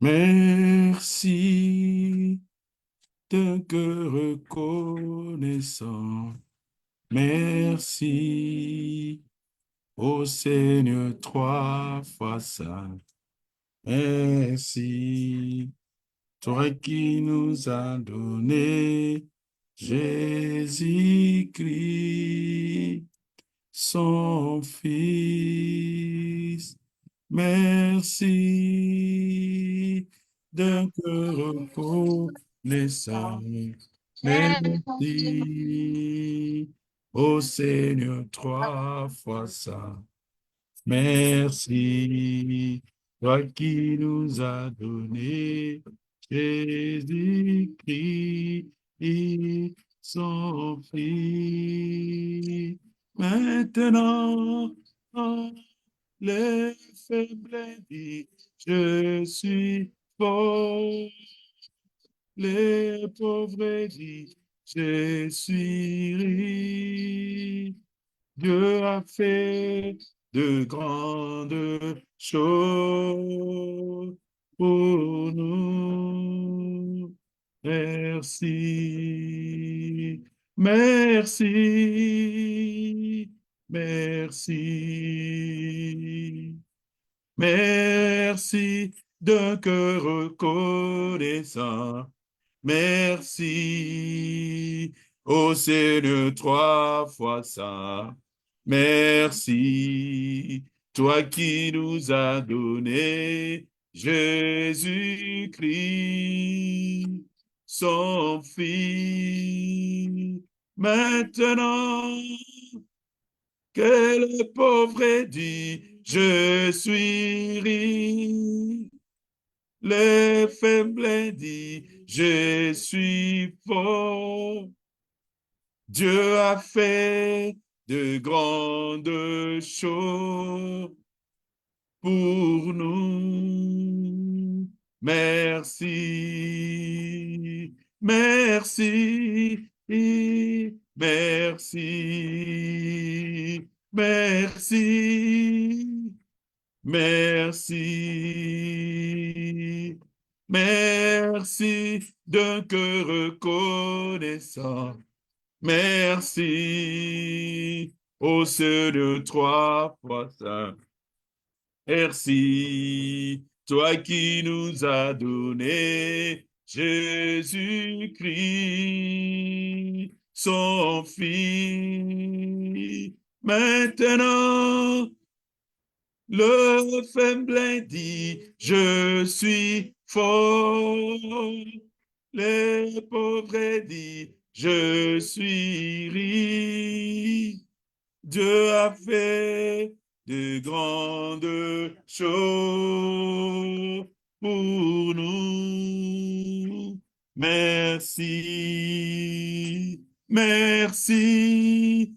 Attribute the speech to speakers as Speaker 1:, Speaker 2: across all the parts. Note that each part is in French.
Speaker 1: Merci d'un cœur reconnaissant. Merci au Seigneur trois fois saint. Merci, toi qui nous as donné Jésus-Christ, son Fils. Merci d'un cœur reconnaissant. Merci au Seigneur trois fois saint. Merci, toi qui nous as donné Jésus-Christ, son Fils. Maintenant, les faibles disent, je suis fort. Les pauvres disent, je suis riche. Dieu a fait de grandes choses pour nous. Merci, merci, merci, merci d'un cœur reconnaissant. Merci, ô Seigneur, trois fois saint. Merci, toi qui nous as donné Jésus-Christ, son Fils. Maintenant que le pauvre dit, je suis riche. Les faibles disent, je suis fort. Dieu a fait de grandes choses pour nous. Merci, merci, merci, merci. Merci, merci d'un cœur reconnaissant. Merci au seul trois fois saint. Merci, toi qui nous as donné Jésus-Christ, son Fils. Maintenant, le faible dit, je suis fort. Les pauvres disent, je suis riche. Dieu a fait de grandes choses pour nous. Merci, merci,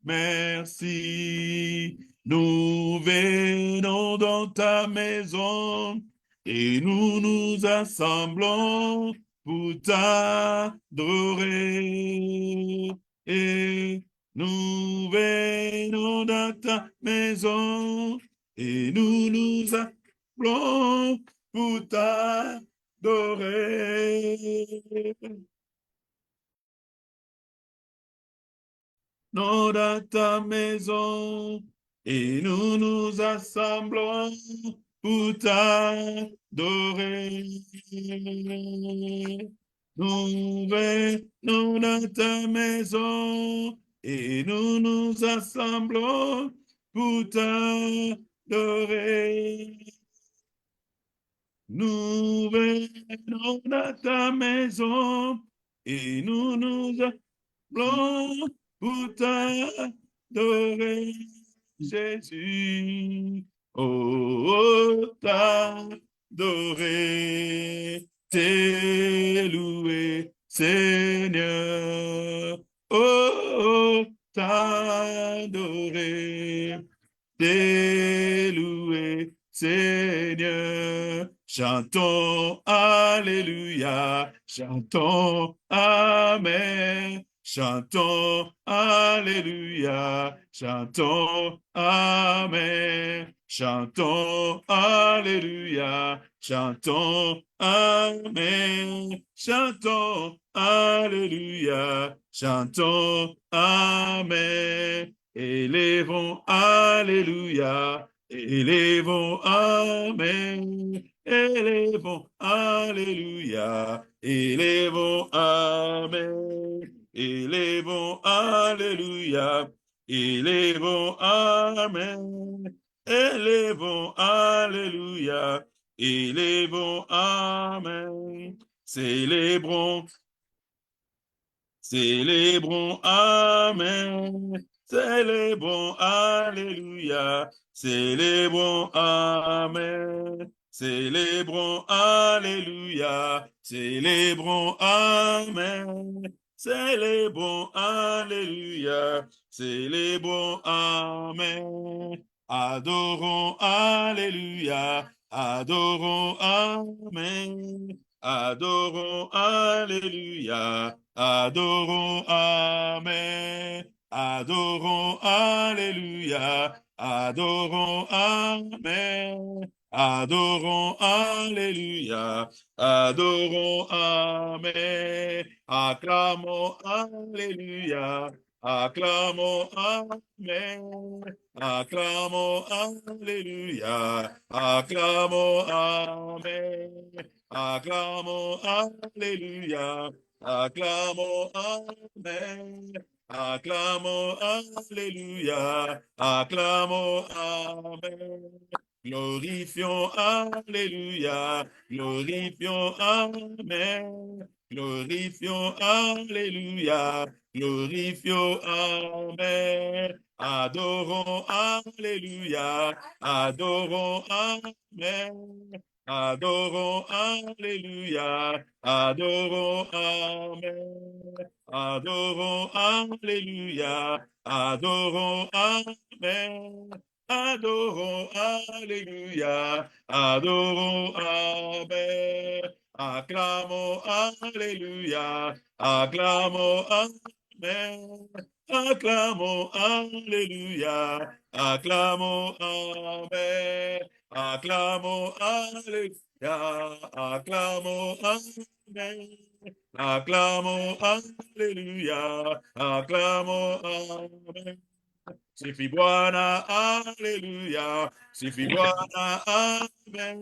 Speaker 1: merci. Nous venons dans ta maison et nous nous assemblons pour t'adorer. Et nous venons dans ta maison et nous nous assemblons pour t'adorer. Nous dans ta maison et nous nous assemblons pour t'adorer. Nous venons dans ta maison et nous nous assemblons pour t'adorer. Nous venons dans ta maison et nous nous assemblons pour t'adorer, Jésus. Oh, t'adorer, t'es loué, Seigneur. Oh, t'adorer, t'es loué, Seigneur. Chantons Alléluia, chantons Amen. Chantons Alléluia, chantons Amen. chantons Alléluia, chantons Amen, chantons Alléluia, chantons Amen, élevons Alléluia, élevons Amen, élevons Alléluia, élevons Amen, élevons Alléluia, élevons Amen, élevons Alléluia, élevons Amen, célébrons, célébrons Amen, célébrons Alléluia, célébrons Amen, célébrons Alléluia, célébrons Amen, célébrons Alléluia, célébrons Amen, adorons Alléluia, adorons Amen, adorons Alléluia, adorons Amen, adorons Alléluia, adorons Amen, adorons Alléluia, adorons Amen, acclamons Alléluia, acclamons Amen, acclamons Alléluia, acclamons Amen, acclamons Alléluia, acclamons Amen, acclamons Alléluia, acclamons Amen. Glorifions Alléluia, glorifions Amen, glorifions Alléluia, glorifions Amen. Adorons Alléluia, adorons Amen, adorons Alléluia, adorons Amen, adorons Alléluia, adorons Amen, adorons Alléluia, adorons Amen, acclamons Alléluia, acclamons Amen, acclamons Alléluia, acclamons Amen, acclamons Alléluia, acclamons Amen, acclamons Alléluia, acclamons Amen. Sifi Bwana, Haleluya. Sifi Bwana, Amen.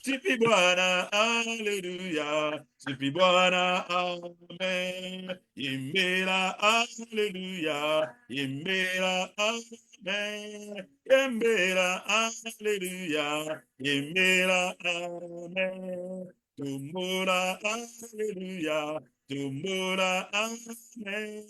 Speaker 1: Sifi Bwana, Haleluya. Sifi Bwana, Amen. Imbela, Haleluya. Imbela, Amen. Imbela, Haleluya. Imbela, Amen. Tumura, Haleluya. Tumura, Amen.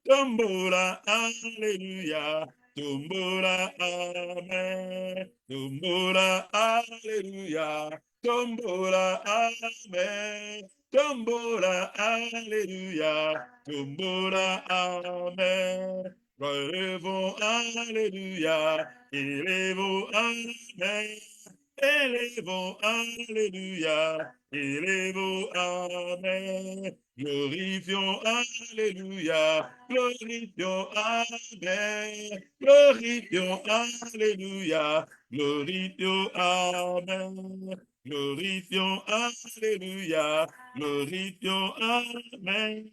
Speaker 1: Tumbura, Alleluia. Tumbura, Amen. Tumbura, Alleluia. Tumbura, Amen. Tumbura, Alleluia. Tumbura, Amen. Relevons, Alléluia. Élevons, Amen. Élevons, Alléluia. Élevons, Amen. Glorifions, Alléluia. Glorifions, Amen. Glorifions, Alléluia. Glorifions, Amen. Glorifions, Alléluia. Glorifions, Amen.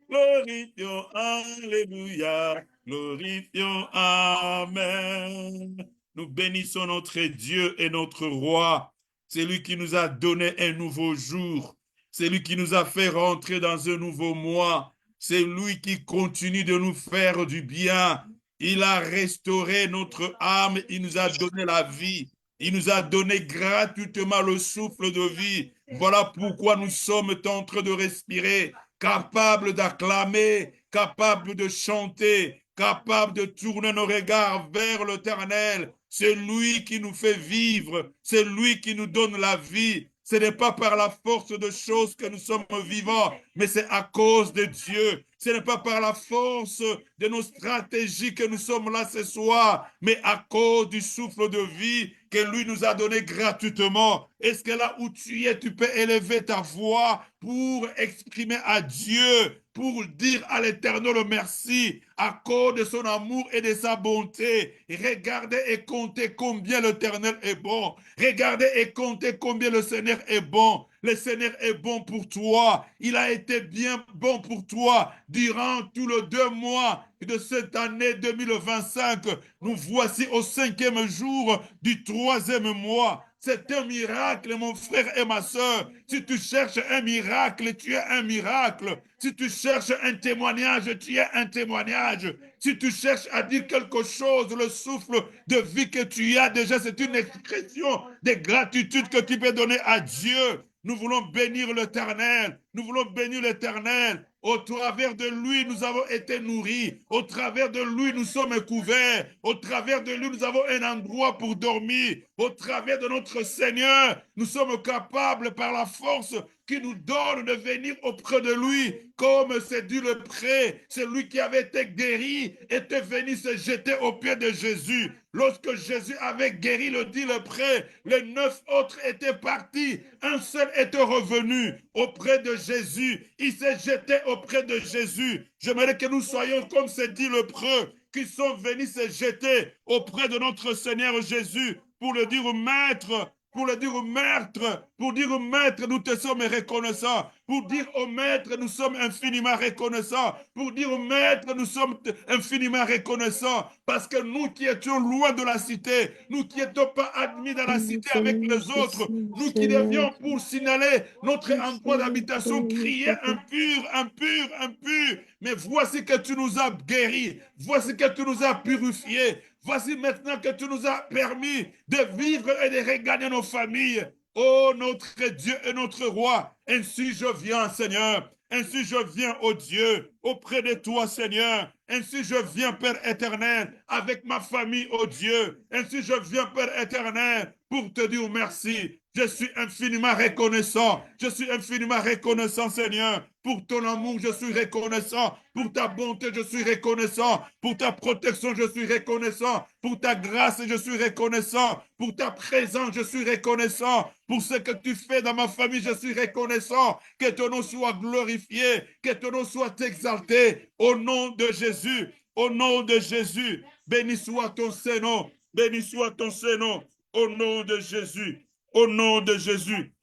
Speaker 1: Glorifions, Alléluia. Glorifions, Amen. Nous bénissons notre Dieu et notre Roi. C'est lui qui nous a donné un nouveau jour. C'est lui qui nous a fait rentrer dans un nouveau mois. C'est lui qui continue de nous faire du bien. Il a restauré notre âme. Il nous a donné la vie. Il nous a donné gratuitement le souffle de vie. Voilà pourquoi nous sommes en train de respirer, capables d'acclamer, capables de chanter, capables de tourner nos regards vers l'Éternel. C'est lui qui nous fait vivre. C'est lui qui nous donne la vie. Ce n'est pas par la force de choses que nous sommes vivants, mais c'est à cause de Dieu. Ce n'est pas par la force de nos stratégies que nous sommes là ce soir, mais à cause du souffle de vie que lui nous a donné gratuitement. Est-ce que là où tu es, tu peux élever ta voix pour exprimer à Dieu pour dire à l'Éternel merci à cause de son amour et de sa bonté. Regardez et comptez combien l'Éternel est bon. Regardez et comptez combien le Seigneur est bon. Le Seigneur est bon pour toi. Il a été bien bon pour toi durant tous les 2 mois de cette année 2025. Nous voici au 5e jour du 3e mois. C'est un miracle, mon frère et ma soeur. Si tu cherches un miracle, tu es un miracle. Si tu cherches un témoignage, tu es un témoignage. Si tu cherches à dire quelque chose, le souffle de vie que tu as déjà, c'est une expression de gratitude que tu peux donner à Dieu. Nous voulons bénir l'Éternel. Nous voulons bénir l'Éternel. Au travers de lui, nous avons été nourris. Au travers de lui, nous sommes couverts. Au travers de lui, nous avons un endroit pour dormir. Au travers de notre Seigneur, nous sommes capables par la force qui nous donne de venir auprès de lui, comme c'est dit le pré, celui qui avait été guéri était venu se jeter aux pieds de Jésus. Lorsque Jésus avait guéri le dit le pré, les 9 autres étaient partis, un seul était revenu auprès de Jésus. Il s'est jeté auprès de Jésus. J'aimerais que nous soyons comme c'est dit le pré, qui sont venus se jeter auprès de notre Seigneur Jésus pour le dire, Maître, pour le dire au maître, pour dire au maître, nous te sommes reconnaissants, pour dire au maître, nous sommes infiniment reconnaissants, pour dire au maître, nous sommes infiniment reconnaissants, parce que nous qui étions loin de la cité, nous qui n'étions pas admis dans la cité avec les autres, nous qui devions pour signaler notre endroit d'habitation, crier impur, impur, impur, mais voici que tu nous as guéris, voici que tu nous as purifiés, voici maintenant que tu nous as permis de vivre et de regagner nos familles. Oh, notre Dieu et notre roi, ainsi je viens, Seigneur. Ainsi je viens, ô Dieu, auprès de toi, Seigneur. Ainsi je viens, Père éternel, avec ma famille, ô Dieu. Ainsi je viens, Père éternel, pour te dire merci. Je suis infiniment reconnaissant. Je suis infiniment reconnaissant, Seigneur. Pour ton amour, je suis reconnaissant. Pour ta bonté, je suis reconnaissant. Pour ta protection, je suis reconnaissant. Pour ta grâce, je suis reconnaissant. Pour ta présence, je suis reconnaissant. Pour ce que tu fais dans ma famille, je suis reconnaissant. Que ton nom soit glorifié. Que ton nom soit exalté. Au nom de Jésus. Au nom de Jésus. Béni soit ton Saint-Nom. Béni soit ton Saint-Nom. Au nom de Jésus. Au nom de Jésus.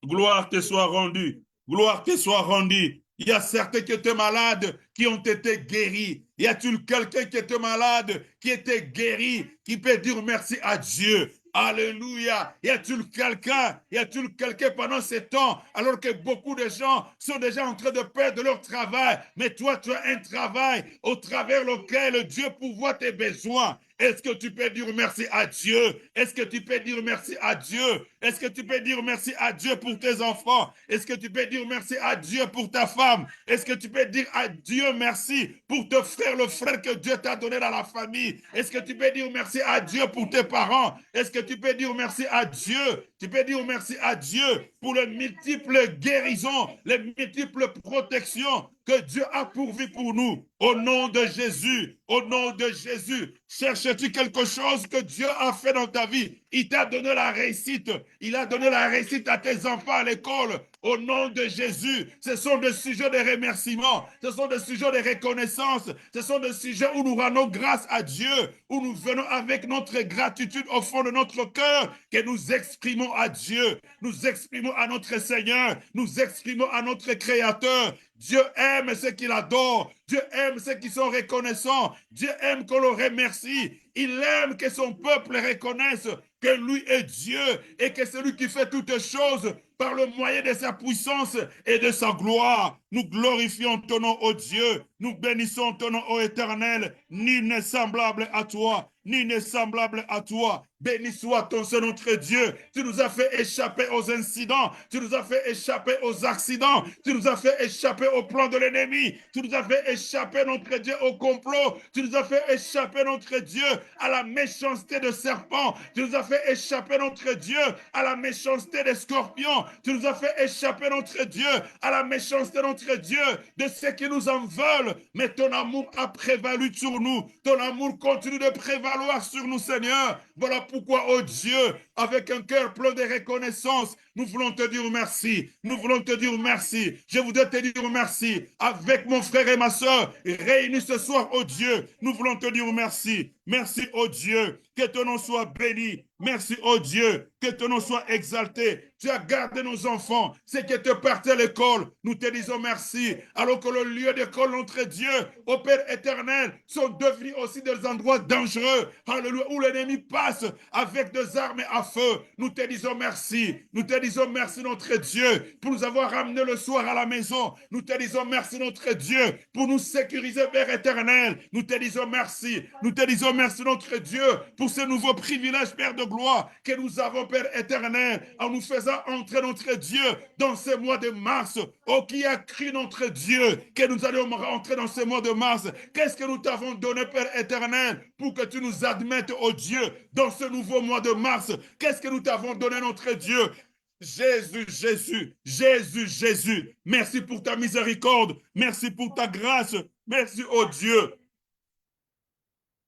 Speaker 1: Gloire te soit rendue. Gloire te soit rendue. Il y a certains qui étaient malades, qui ont été guéris. Y a-t-il quelqu'un qui était malade, qui était guéri, qui peut dire merci à Dieu? Alléluia. Y a-t-il quelqu'un pendant ces temps, alors que beaucoup de gens sont déjà en train de perdre leur travail, mais toi, tu as un travail au travers lequel Dieu pourvoit tes besoins. Est-ce que tu peux dire merci à Dieu? Est-ce que tu peux dire merci à Dieu? Est-ce que tu peux dire merci à Dieu pour tes enfants? Est-ce que tu peux dire merci à Dieu pour ta femme? Est-ce que tu peux dire à Dieu merci pour tes frères, le frère que Dieu t'a donné dans la famille? Est-ce que tu peux dire merci à Dieu pour tes parents? Est-ce que tu peux dire merci à Dieu? Tu peux dire merci à Dieu pour les multiples guérisons, les multiples protections que Dieu a pourvu pour nous. Au nom de Jésus, au nom de Jésus, cherches-tu quelque chose que Dieu a fait dans ta vie? Il t'a donné la réussite. Il a donné la réussite à tes enfants à l'école. Au nom de Jésus, ce sont des sujets de remerciement, ce sont des sujets de reconnaissance, ce sont des sujets où nous rendons grâce à Dieu, où nous venons avec notre gratitude au fond de notre cœur, que nous exprimons à Dieu, nous exprimons à notre Seigneur, nous exprimons à notre Créateur. Dieu aime ceux qui l'adorent. Dieu aime ceux qui sont reconnaissants. Dieu aime qu'on le remercie. Il aime que son peuple reconnaisse que lui est Dieu et que c'est lui qui fait toutes choses par le moyen de sa puissance et de sa gloire. Nous glorifions ton nom, ô Dieu. Nous bénissons ton nom, ô Éternel. Nul n'est semblable à toi. Nul n'est semblable à toi. Béni soit ton Saint notre Dieu. Tu nous as fait échapper aux incidents. Tu nous as fait échapper aux accidents. Tu nous as fait échapper au plan de l'ennemi. Tu nous as fait échapper, notre Dieu, au complot. Tu nous as fait échapper, notre Dieu, à la méchanceté de serpents. Tu nous as fait échapper, notre Dieu, à la méchanceté des scorpions. Tu nous as fait échapper, notre Dieu, à la méchanceté, notre Dieu, de ceux qui nous en veulent. Mais ton amour a prévalu sur nous. Ton amour continue de prévaloir sur nous, Seigneur. Voilà pourquoi, oh Dieu, avec un cœur plein de reconnaissance, nous voulons te dire merci. Nous voulons te dire merci. Je voudrais te dire merci. Avec mon frère et ma soeur, réunis ce soir, oh Dieu, nous voulons te dire merci. Merci, oh Dieu, que ton nom soit béni. Merci, oh Dieu, que ton nom soit exalté. Tu as gardé nos enfants, ceux qui étaient partis à l'école. Nous te disons merci. Alors que le lieu d'école, notre Dieu, au Père éternel, sont devenus aussi des endroits dangereux. Alléluia, où l'ennemi passe avec des armes à feu. Nous te disons merci. Nous te disons merci, notre Dieu, pour nous avoir ramenés le soir à la maison. Nous te disons merci, notre Dieu, pour nous sécuriser, Père éternel. Nous te disons merci. Nous te disons merci, notre Dieu, pour ce nouveau privilège, Père de gloire, que nous avons, Père éternel, en nous faisant entrer, notre Dieu, dans ce mois de mars. Oh, qui a cru, notre Dieu, que nous allions rentrer dans ce mois de mars? Qu'est-ce que nous t'avons donné, Père éternel, pour que tu nous admettes, oh Dieu, dans ce nouveau mois de mars? Qu'est-ce que nous t'avons donné, notre Dieu? Jésus, Jésus, Jésus, Jésus. Merci pour ta miséricorde. Merci pour ta grâce. Merci, oh Dieu,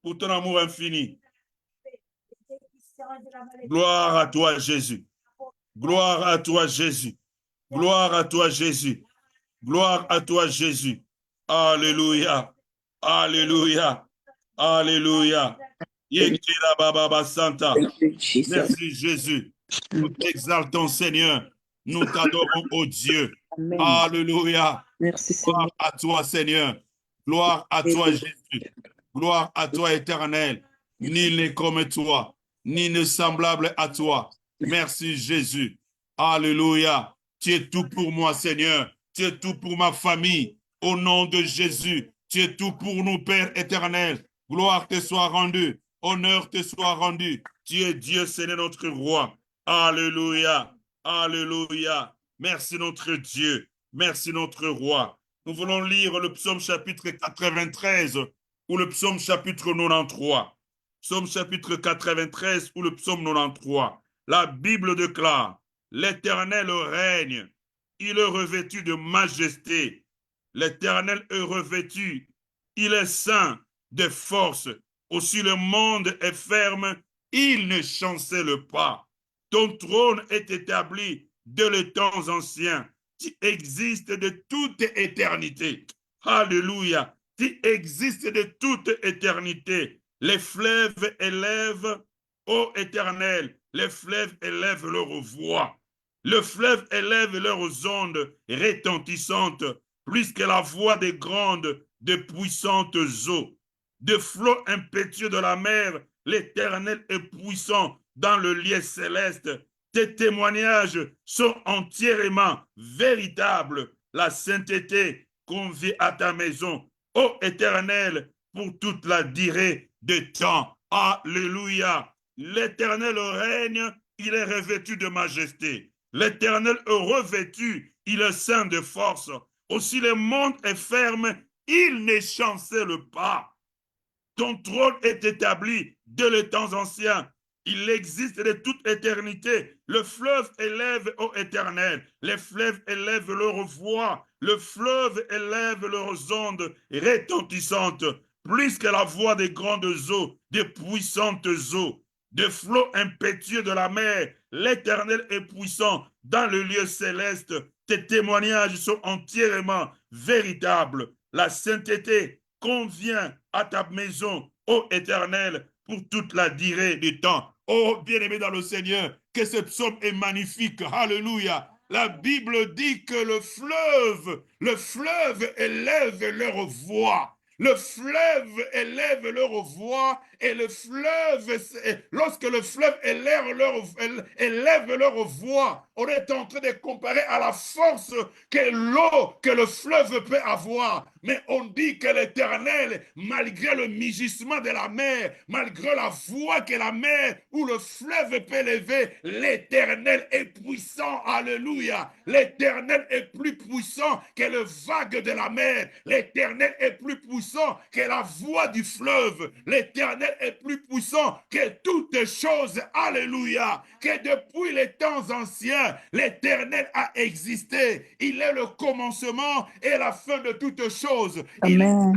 Speaker 1: pour ton amour infini. Gloire à toi, Jésus. Gloire à toi, Jésus. Gloire à toi, Jésus. Gloire à toi, Jésus. Alléluia. Alléluia. Alléluia. Merci, Jésus. Nous t'exaltons, Seigneur. Nous t'adorons, oh Dieu.
Speaker 2: Amen.
Speaker 1: Alléluia.
Speaker 2: Merci, Seigneur.
Speaker 1: Gloire à toi, Seigneur. Gloire à toi, Jésus. Gloire à toi, éternel. Nul n'est comme toi, ni ne semblable à toi. Merci, Jésus. Alléluia. Tu es tout pour moi, Seigneur. Tu es tout pour ma famille. Au nom de Jésus, tu es tout pour nous, Père éternel. Gloire te soit rendue. Honneur te soit rendu. Tu es Dieu, Seigneur, notre roi. Alléluia. Alléluia. Merci, notre Dieu. Merci, notre roi. Nous voulons lire le psaume chapitre 93 ou le psaume chapitre 93. Psaume chapitre 93 ou le psaume 93. La Bible déclare, l'Éternel règne, il est revêtu de majesté. L'Éternel est revêtu, il est saint de force. Aussi le monde est ferme, il ne chancelle pas. Ton trône est établi de les temps anciens. Tu existes de toute éternité. Alléluia. Tu existes de toute éternité. Les fleuves élèvent, ô Éternel, les fleuves élèvent leur voix. Le fleuve élève leurs ondes retentissantes, plus que la voix des grandes, de puissantes eaux. De flots impétueux de la mer, l'Éternel est puissant dans le lieu céleste. Tes témoignages sont entièrement véritables. La sainteté convie à ta maison, ô Éternel, pour toute la durée des temps. Alléluia. L'Éternel règne, il est revêtu de majesté. L'Éternel est revêtu, il est saint de force. Aussi le monde est ferme, il ne chancelle pas. Ton trône est établi de les temps anciens. Il existe de toute éternité. Le fleuve élève, ô Éternel. Les fleuves élèvent leur voix. Le fleuve élève leurs ondes retentissantes, plus que la voix des grandes eaux, des puissantes eaux, des flots impétueux de la mer. L'Éternel est puissant dans le lieu céleste. Tes témoignages sont entièrement véritables. La sainteté convient à ta maison, ô Éternel, pour toute la durée du temps. Oh, bien-aimé dans le Seigneur, que ce psaume est magnifique. Alléluia. La Bible dit que le fleuve élève leur voix. Le fleuve élève leur voix et le fleuve, lorsque le fleuve élève leur voix, on est en train de comparer à la force que l'eau, que le fleuve peut avoir. Mais on dit que l'Éternel, malgré le mugissement de la mer, malgré la voix que la mer ou le fleuve peut lever, l'Éternel est puissant. Alléluia. L'Éternel est plus puissant que le vague de la mer. L'Éternel est plus puissant que la voix du fleuve. L'Éternel l'éternel est plus puissant que toutes choses. Alléluia. Que depuis les temps anciens, l'éternel a existé. Il est le commencement et la fin de toutes choses. Il est
Speaker 2: Amen.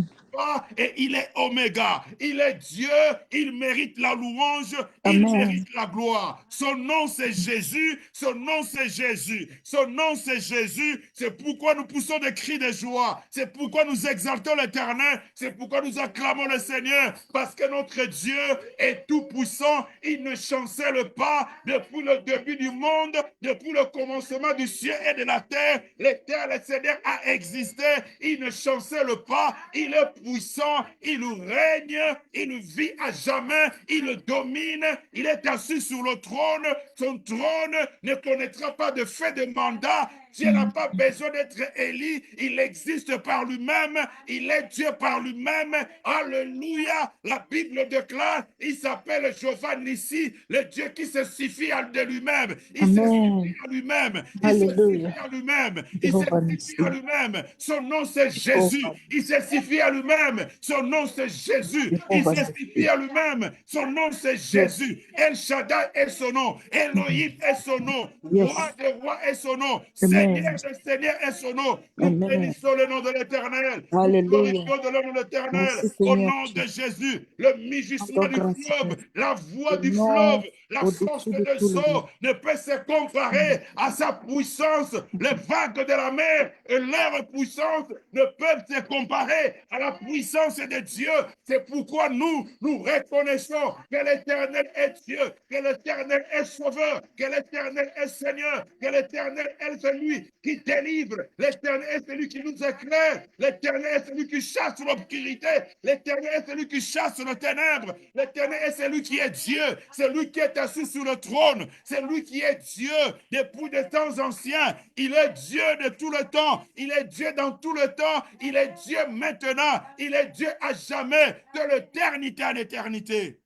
Speaker 1: et il est Oméga. Il est Dieu, il mérite la louange, il
Speaker 2: Amen.
Speaker 1: mérite la gloire. Son nom c'est Jésus, son nom c'est Jésus, son nom c'est Jésus. C'est pourquoi nous poussons des cris de joie, c'est pourquoi nous exaltons l'Éternel, c'est pourquoi nous acclamons le Seigneur, parce que notre Dieu est tout puissant, il ne chancelle pas depuis le début du monde, depuis le commencement du ciel et de la terre. L'Éternel Seigneur a existé, il ne chancelle pas, il est puissant, il règne, il vit à jamais, il domine, il est assis sur le trône, son trône ne connaîtra pas de fait de mandat. Dieu n'a pas besoin d'être élu, il existe par lui-même, il est Dieu par lui-même. Alléluia, la Bible déclare, il s'appelle Jéhovah Nissi, le Dieu qui se suffit de lui-même, il se suffit
Speaker 2: Amen.
Speaker 1: à lui-même, il se
Speaker 2: Hallelujah.
Speaker 1: suffit à lui-même, il se
Speaker 2: Jehovah
Speaker 1: suffit
Speaker 2: Nissi.
Speaker 1: à lui-même. Son nom c'est Jésus,
Speaker 2: Jehovah,
Speaker 1: il se suffit à lui-même, son nom c'est Jésus, il
Speaker 2: Jehovah
Speaker 1: se suffit
Speaker 2: Nissi.
Speaker 1: à lui-même, son nom c'est
Speaker 2: Yes.
Speaker 1: Jésus. El Shaddai est son nom, Elohim est son nom, roi
Speaker 2: Yes.
Speaker 1: des rois est son nom, Seigneur
Speaker 2: Amen.
Speaker 1: des seigneurs est son nom. Nous
Speaker 2: Amen.
Speaker 1: bénissons le nom de l'Éternel, nous
Speaker 2: Hallelujah.
Speaker 1: glorifions le nom de l'Éternel
Speaker 2: Merci
Speaker 1: au
Speaker 2: Seigneur
Speaker 1: nom de
Speaker 2: Jésus.
Speaker 1: Jésus. Le
Speaker 2: Rendons
Speaker 1: mugissement du
Speaker 2: grâce
Speaker 1: fleuve,
Speaker 2: Seigneur.
Speaker 1: la voix
Speaker 2: Le
Speaker 1: du fleuve,
Speaker 2: nom
Speaker 1: la force
Speaker 2: au-dessus de
Speaker 1: de
Speaker 2: tout le nom.
Speaker 1: eaux ne peut se comparer à sa puissance. Les vagues de la mer et leur puissance ne peuvent se comparer à la puissance de Dieu. C'est pourquoi nous reconnaissons que l'Éternel est Dieu, que l'Éternel est sauveur, que l'Éternel est Seigneur, que l'Éternel est celui qui délivre, l'Éternel est celui qui nous éclaire, l'Éternel est celui qui chasse l'obscurité, l'Éternel est celui qui chasse le ténèbre, l'Éternel est celui qui est Dieu, c'est lui qui est assis sur le trône, c'est lui qui est Dieu depuis des temps anciens, il est Dieu de tout le temps, il est Dieu dans tout le temps, il est Dieu maintenant, il est Dieu à jamais, de l'éternité à l'éternité.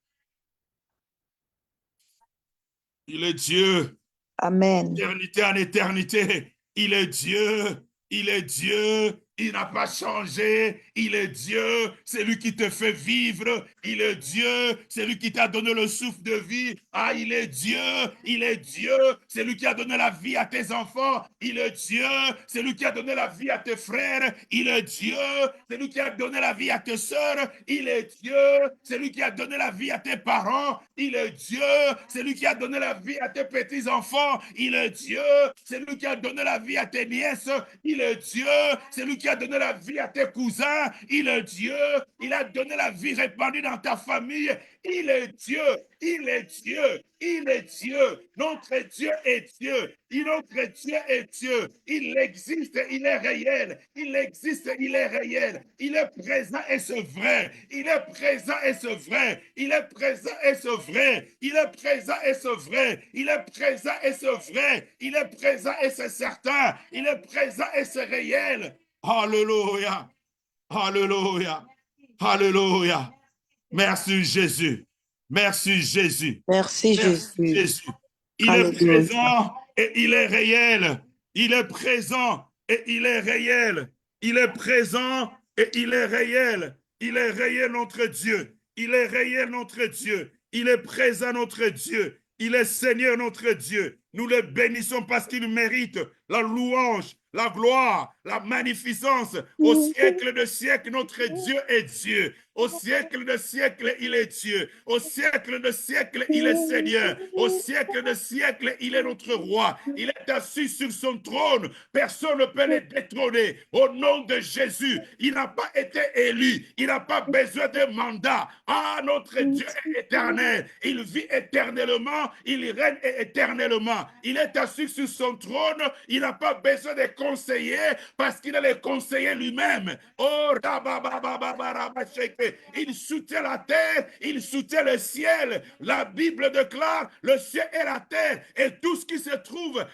Speaker 1: Il est Dieu.
Speaker 2: Amen.
Speaker 1: D'éternité en éternité. Il est Dieu. Il est Dieu. Il n'a pas changé. Il est Dieu. C'est lui qui te fait vivre. Il est Dieu. C'est lui qui t'a donné le souffle de vie. Ah, il est Dieu. Il est Dieu. C'est lui qui a donné la vie à tes enfants. Il est Dieu. C'est lui qui a donné la vie à tes frères. Il est Dieu. C'est lui qui a donné la vie à tes sœurs. Il est Dieu. C'est lui qui a donné la vie à tes parents. Il est Dieu. C'est lui qui a donné la vie à tes petits-enfants. Il est Dieu. C'est lui qui a donné la vie à tes nièces. Il est Dieu. C'est lui qui a donné la vie à tes cousins. Il est Dieu. Il a donné la vie répandue dans ta famille. Il est Dieu. Il est Dieu. Il est Dieu. Notre Dieu est Dieu. Notre Dieu est Dieu. Il existe, il est réel. Il existe, il est réel. Il est présent et c'est vrai. Il est présent et c'est vrai. Il est présent et c'est vrai. Il est présent et c'est vrai. Il est présent et c'est vrai. Il est présent et c'est certain. Il est présent et c'est réel. Alléluia. Alléluia. Alléluia. Merci Jésus. Merci Jésus.
Speaker 2: Merci
Speaker 1: Merci
Speaker 2: Jésus.
Speaker 1: Jésus. Il est
Speaker 2: Alléluia.
Speaker 1: présent et il est réel. Il est présent et il est réel. Il est présent et il est réel. Il est réel notre Dieu. Il est réel notre Dieu. Il est présent notre Dieu. Il est Seigneur notre Dieu. Nous le bénissons parce qu'il mérite la louange, la gloire, la magnificence. Au siècle de siècle, notre Dieu est Dieu. Au siècle de siècle, il est Dieu. Au siècle de siècle, il est Seigneur. Au siècle de siècle, il est notre roi. Il est assis sur son trône. Personne ne peut le détrôner. Au nom de Jésus, il n'a pas été élu. Il n'a pas besoin de mandat. Ah, notre Dieu est éternel. Il vit éternellement. Il règne éternellement. Il est assis sur son trône. Il n'a pas besoin de conseiller parce qu'il est le conseiller lui-même. Oh, il soutient la terre, il soutient le ciel. La Bible déclare le ciel et la terre et tout ce qui se trouve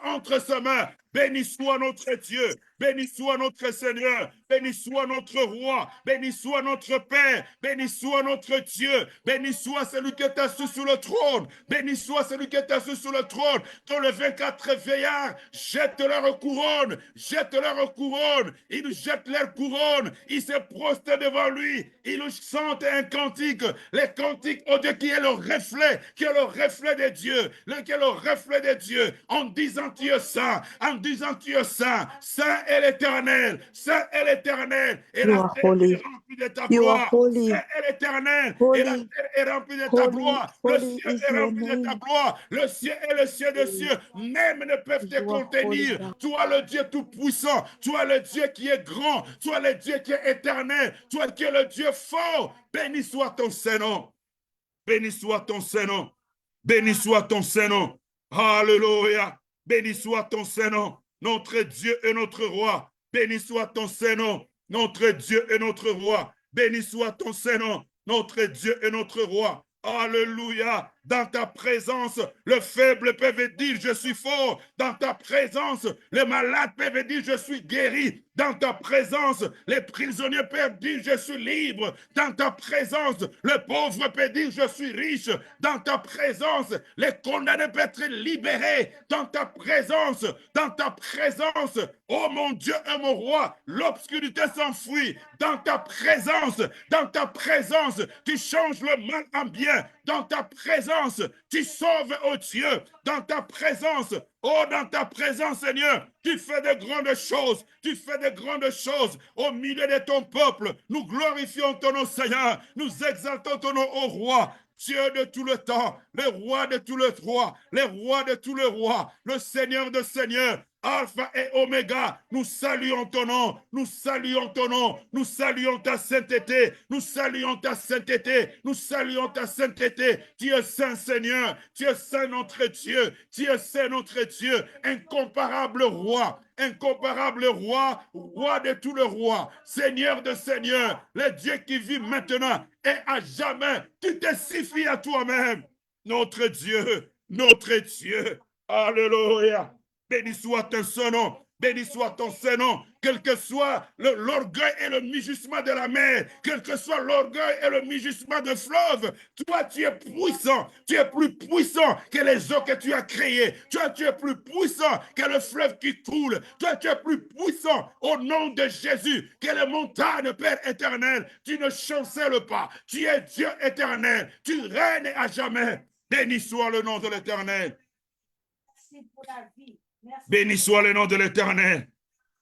Speaker 1: entre ses mains. Béni soit notre Dieu. Béni soit notre Seigneur. Béni soit notre Roi. Béni soit notre Père. Béni soit notre Dieu. Béni soit celui qui est assis sur le trône. Béni soit celui qui est assis sur le trône. Dans les 24 veillards, jette leur couronne. Jette leur couronne. Ils jettent leur couronne. Ils se prosternent devant lui. Ils chantent un cantique. Les cantiques, oh Dieu, qui est le reflet. Qui est le reflet de Dieu. Qui est le reflet de Dieu. En disant tu es saint. En disant tu es saint. Saint est l'Éternel. Saint est l'Éternel. Et la terre est remplie de ta gloire. Saint est l'Éternel. Et la terre est remplie de ta gloire. Le ciel est rempli de ta gloire. Le ciel et le ciel des cieux même ne peuvent te contenir. Toi le Dieu tout-puissant. Toi le Dieu qui est grand. Toi le Dieu qui est éternel. Toi qui es le Dieu fort. Béni soit ton Saint-Nom. Béni soit ton Saint-Nom. Béni soit ton Saint-Nom. Alléluia. Béni soit ton Saint-Nom. Notre Dieu et notre Roi. Béni soit ton Saint-Nom. Notre Dieu et notre Roi. Béni soit ton Saint-Nom. Notre Dieu et notre Roi. Alléluia. Dans ta présence, le faible peut dire je suis fort. Dans ta présence, les malades peuvent dire je suis guéri. Dans ta présence, les prisonniers peuvent dire je suis libre. Dans ta présence, le pauvre peut dire je suis riche. Dans ta présence, les condamnés peuvent être libérés. Dans ta présence, oh mon Dieu et mon roi, l'obscurité s'enfuit. Dans ta présence, tu changes le mal en bien. Dans ta présence, tu sauves, oh Dieu. Dans ta présence, Seigneur, tu fais de grandes choses. Tu fais de grandes choses au milieu de ton peuple. Nous glorifions ton nom, Seigneur. Nous exaltons ton nom, ô roi. Dieu de tout le temps, le roi de tout le roi, le roi de tout le roi, le Seigneur de seigneurs, Alpha et Oméga, nous saluons ton nom, nous saluons ton nom, nous saluons ta sainteté, nous saluons ta sainteté, nous saluons ta sainteté. Tu es saint Seigneur, tu es saint notre Dieu, tu es saint notre Dieu, incomparable roi, roi de tous les rois, Seigneur de seigneurs, le Dieu qui vit maintenant et à jamais. Tu te suffis à toi-même, notre Dieu, Alléluia. Béni soit ton Saint-Nom, béni soit ton Saint-Nom, quel que soit l'orgueil et le mugissement de la mer, quel que soit l'orgueil et le mugissement de fleuve, toi tu es puissant, tu es plus puissant que les eaux que tu as créées, toi tu es plus puissant que le fleuve qui coule, toi tu es plus puissant au nom de Jésus que les montagnes, Père éternel, tu ne chancelles pas, tu es Dieu éternel, tu règnes à jamais, béni soit le nom de l'Éternel. Merci pour la vie. Béni soit le nom de l'Éternel.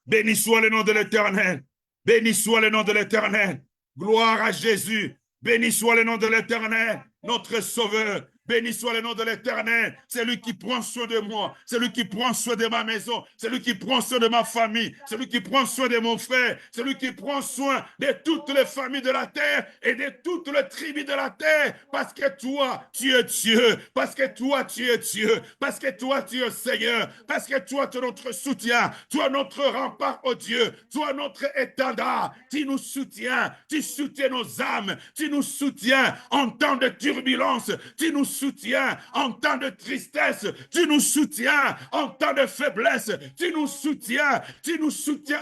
Speaker 1: Béni soit le nom de l'Éternel. Béni soit le nom de l'Éternel. Gloire à Jésus. Béni soit le nom de l'Éternel, notre Sauveur. Béni soit le nom de l'Éternel, celui qui prend soin de moi, celui qui prend soin de ma maison, celui qui prend soin de ma famille, celui qui prend soin de mon frère, celui qui prend soin de toutes les familles de la terre et de toutes les tribus de la terre, parce que toi, tu es Dieu, parce que toi, tu es Dieu, parce que toi, tu es Seigneur, parce que toi, tu es notre soutien, toi, notre rempart, oh Dieu, toi, notre étendard, tu nous soutiens, tu soutiens nos âmes, tu nous soutiens en temps de turbulence, tu nous soutiens en temps de tristesse, tu nous soutiens en temps de faiblesse, tu nous soutiens,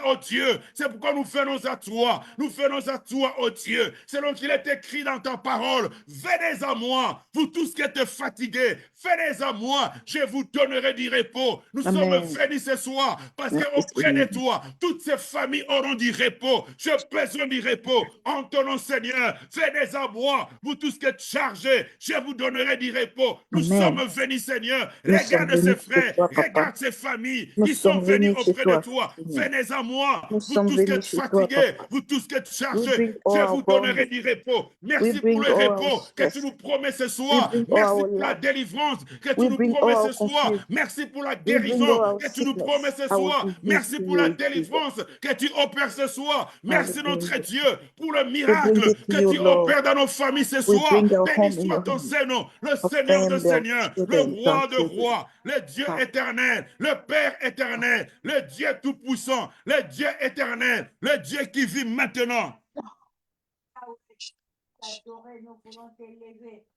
Speaker 1: oh Dieu. C'est pourquoi nous faisons à toi, oh Dieu, selon qu'il est écrit dans ta parole. Venez à moi, vous tous qui êtes fatigués, venez à moi, je vous donnerai du repos. Nous sommes venus ce soir parce qu'auprès de toi, toutes ces familles auront du repos. J'ai besoin du repos en ton nom, Seigneur. Venez à moi, vous tous qui êtes chargés, je vous donnerai du repos. Nous sommes venus, Seigneur. Regarde ces frères, regarde ces familles. Ils sont venus auprès de toi. Venez à moi, vous tous qui êtes fatigués, vous tous qui êtes chargés, je vous donnerai du repos. Merci pour le repos que tu nous promets ce soir. Merci pour la délivrance que tu nous promets ce soir. Merci pour la guérison que tu nous promets ce soir. Merci pour la délivrance que tu opères ce soir. Merci notre Dieu pour le miracle que tu opères dans nos familles ce soir. Béni soit ton Saint-Nom, le Seigneur de Seigneurs, le Roi de rois, le Dieu éternel, le Père éternel, le Dieu tout-puissant, le Dieu éternel, le Dieu qui vit maintenant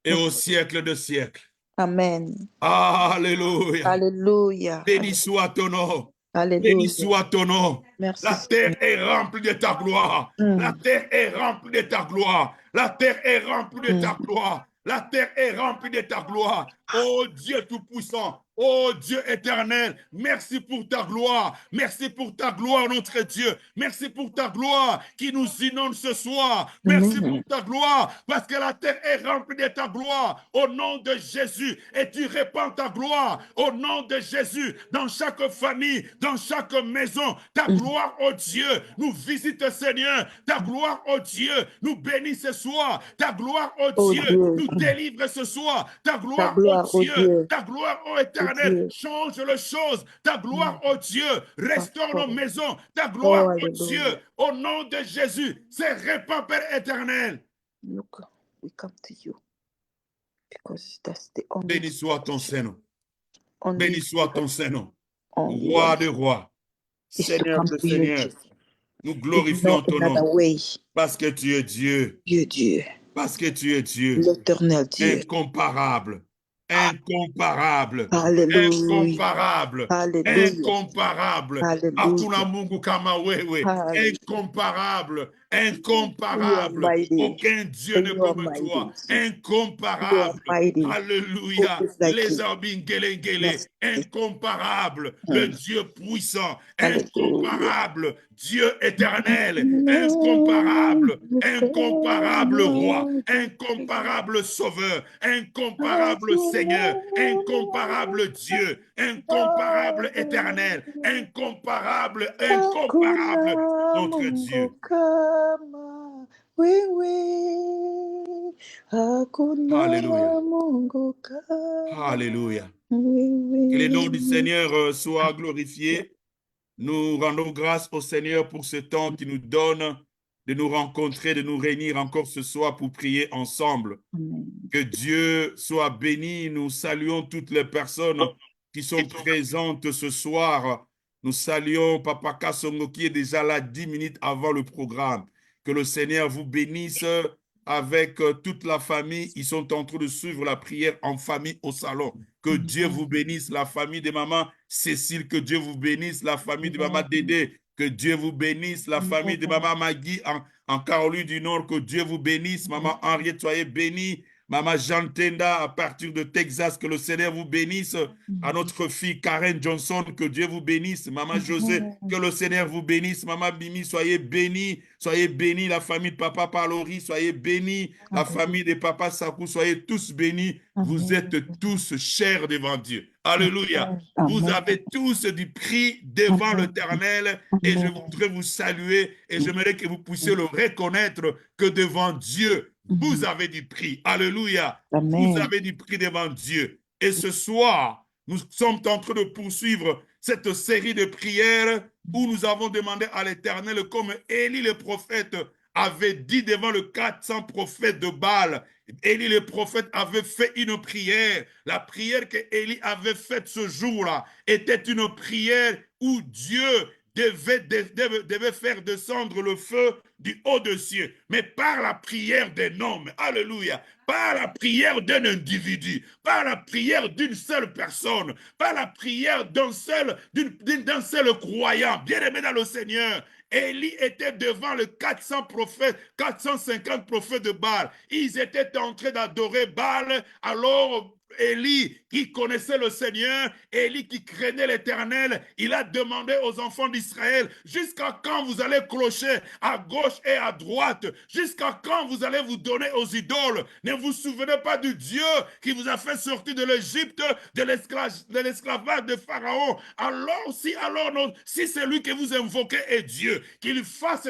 Speaker 1: et au siècle de siècles.
Speaker 2: Amen.
Speaker 1: Alléluia.
Speaker 2: Alléluia.
Speaker 1: Béni soit ton nom. Béni
Speaker 2: Alléluia.
Speaker 1: soit ton nom.
Speaker 2: Merci,
Speaker 1: La terre
Speaker 2: Seigneur.
Speaker 1: est remplie de ta gloire. La terre est remplie de ta gloire. La terre est remplie de ta gloire. La terre est remplie de ta gloire. Oh Dieu Tout-Puissant, oh Dieu éternel, merci pour ta gloire. Merci pour ta gloire, notre Dieu. Merci pour ta gloire qui nous inonde ce soir. Merci pour ta gloire parce que la terre est remplie de ta gloire. Au nom de Jésus, et tu répands ta gloire. Au nom de Jésus, dans chaque famille, dans chaque maison, ta gloire, oh Dieu, nous visite, Seigneur. Ta gloire, oh Dieu, nous bénit ce soir. Ta gloire, oh
Speaker 2: Oh
Speaker 1: Dieu,
Speaker 2: Dieu,
Speaker 1: nous délivre ce soir. Ta
Speaker 2: ta
Speaker 1: gloire, oh
Speaker 2: gloire, oh
Speaker 1: Dieu,
Speaker 2: Dieu,
Speaker 1: ta gloire, oh
Speaker 2: oh
Speaker 1: éternel,
Speaker 2: Dieu.
Speaker 1: change les choses. Ta gloire, oh Dieu, restaure nos maisons. Ta
Speaker 2: Oh,
Speaker 1: gloire, oh Dieu,
Speaker 2: Alléluia.
Speaker 1: au nom de Jésus, se répand, Père éternel.
Speaker 2: Look, we come to you because that's the only.
Speaker 1: Béni soit ton Saint-Nom.
Speaker 2: Only
Speaker 1: Béni soit ton Saint-Nom.
Speaker 2: only
Speaker 1: Roi
Speaker 2: one
Speaker 1: de rois,
Speaker 2: is to
Speaker 1: Seigneur
Speaker 2: come
Speaker 1: de
Speaker 2: to you,
Speaker 1: Seigneurs,
Speaker 2: Jesus.
Speaker 1: nous
Speaker 2: There's
Speaker 1: glorifions
Speaker 2: no
Speaker 1: ton
Speaker 2: another
Speaker 1: nom
Speaker 2: way.
Speaker 1: parce que tu es Dieu,
Speaker 2: Dieu,
Speaker 1: parce que tu es Dieu,
Speaker 2: l'éternel Dieu.
Speaker 1: incomparable, incomparable,
Speaker 2: Alléluia.
Speaker 1: incomparable,
Speaker 2: Alléluia.
Speaker 1: incomparable.
Speaker 2: Alléluia.
Speaker 1: Hakuna Mungu kama wewe,
Speaker 2: Hallelujah.
Speaker 1: incomparable,
Speaker 2: You are
Speaker 1: incomparable.
Speaker 2: mighty.
Speaker 1: Aucun Dieu
Speaker 2: And
Speaker 1: n'est
Speaker 2: you are
Speaker 1: comme
Speaker 2: mighty.
Speaker 1: toi,
Speaker 2: You are
Speaker 1: incomparable.
Speaker 2: mighty. Who
Speaker 1: Alléluia.
Speaker 2: is like
Speaker 1: Les
Speaker 2: you?
Speaker 1: Abingelengele,
Speaker 2: Yes.
Speaker 1: incomparable. Le Dieu puissant,
Speaker 2: Hallelujah.
Speaker 1: incomparable. Dieu éternel, incomparable, incomparable roi, incomparable sauveur, incomparable Seigneur, incomparable Dieu, incomparable éternel, incomparable, incomparable notre Dieu. Alléluia. Alléluia. Que le nom du Seigneur soit glorifié. Nous rendons grâce au Seigneur pour ce temps qu'il nous donne de nous rencontrer, de nous réunir encore ce soir pour prier ensemble. Que Dieu soit béni. Nous saluons toutes les personnes qui sont présentes ce soir. Nous saluons Papa Kassongo qui est déjà là 10 minutes avant le programme. Que le Seigneur vous bénisse avec toute la famille. Ils sont en train de suivre la prière en famille au salon. Que Dieu vous bénisse, la famille de maman Cécile, que Dieu vous bénisse, la famille de maman Dédé, que Dieu vous bénisse, la famille de maman Magui en Caroline du Nord, que Dieu vous bénisse, maman Henriette, soyez bénie, maman Jean Tenda à partir de Texas, que le Seigneur vous bénisse, à notre fille Karen Johnson, que Dieu vous bénisse, maman José, que le Seigneur vous bénisse, maman Bimi, soyez bénie, la famille de papa Palori, soyez bénie, la famille de papa Sakou, soyez tous bénis, vous êtes tous chers devant Dieu. Alléluia. Vous avez tous du prix devant l'Éternel et je voudrais vous saluer et j'aimerais que vous puissiez le reconnaître que devant Dieu, vous avez du prix. Alléluia. Vous avez du prix devant Dieu. Et ce soir, nous sommes en train de poursuivre cette série de prières où nous avons demandé à l'Éternel, comme Élie le prophète avait dit devant le 400 prophètes de Baal. Élie le prophète avait fait une prière. La prière que Élie avait faite ce jour-là était une prière où Dieu devait faire descendre le feu du haut des cieux, mais par la prière d'un homme. Alléluia. Par la prière d'un individu, par la prière d'une seule personne, par la prière d'un seul croyant, bien-aimé dans le Seigneur. Élie était devant les 400 prophètes, 450 prophètes de Baal. Ils étaient en train d'adorer Baal. Alors Élie, qui connaissait le Seigneur, Élie qui craignait l'Éternel, il a demandé aux enfants d'Israël, jusqu'à quand vous allez clocher à gauche et à droite? Jusqu'à quand vous allez vous donner aux idoles? Ne vous souvenez pas du Dieu qui vous a fait sortir de l'Égypte, de l'esclavage de Pharaon? Alors si celui que vous invoquez est Dieu, qu'il fasse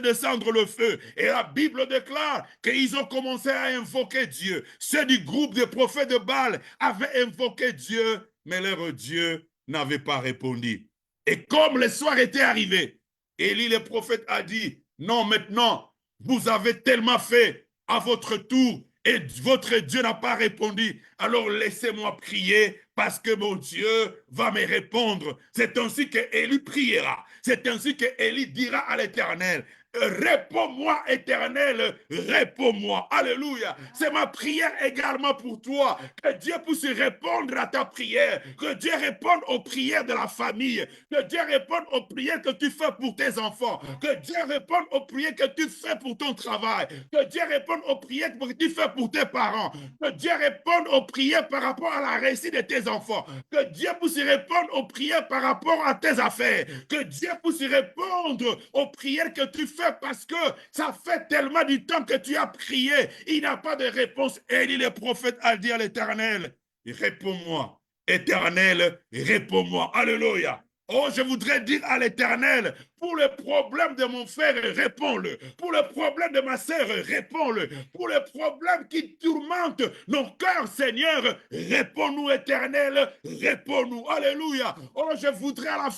Speaker 1: descendre le feu. Et la Bible déclare qu'ils ont commencé à invoquer Dieu. Ceux du groupe de prophètes de Baal avaient invoqué Dieu, mais leur Dieu n'avait pas répondu. Et comme le soir était arrivé, Élie le prophète a dit, non, maintenant, vous avez tellement fait à votre tour et votre Dieu n'a pas répondu. Alors laissez-moi prier parce que mon Dieu va me répondre. C'est ainsi que Élie priera. C'est ainsi que Élie dira à l'Éternel, Réponds-moi, Éternel, réponds-moi. Alléluia. C'est ma prière également pour toi. Que Dieu puisse répondre à ta prière. Que Dieu réponde aux prières de la famille. Que Dieu réponde aux prières que tu fais pour tes enfants. Que Dieu réponde aux prières que tu fais pour ton travail. Que Dieu réponde aux prières que tu fais pour tes parents. Que Dieu réponde aux prières par rapport à la réussite de tes enfants. Que Dieu puisse répondre aux prières par rapport à tes affaires. Que Dieu puisse répondre aux prières que tu fais parce que ça fait tellement du temps que tu as prié. Il n'a pas de réponse. Élie le prophète a dit à l'Éternel, réponds-moi. Éternel, réponds-moi. Alléluia. Oh, je voudrais dire à l'Éternel, pour le problème de mon frère, réponds-le. Pour le problème de ma sœur, réponds-le. Pour le problème qui tourmente nos cœurs, Seigneur, réponds-nous, Éternel, réponds-nous. Alléluia. Oh, je voudrais à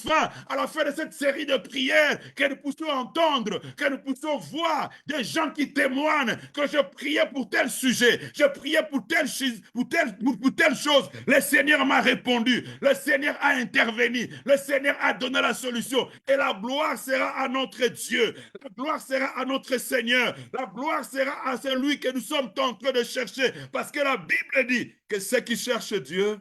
Speaker 1: la fin de cette série de prières, que nous puissions entendre, que nous puissions voir des gens qui témoignent que je priais pour tel sujet, je priais pour telle chose. Le Seigneur m'a répondu, le Seigneur a intervenu, le Seigneur a donné la solution. Et la gloire sera à notre Dieu, la gloire sera à notre Seigneur, la gloire sera à celui que nous sommes en train de chercher. Parce que la Bible dit que ceux qui cherchent Dieu,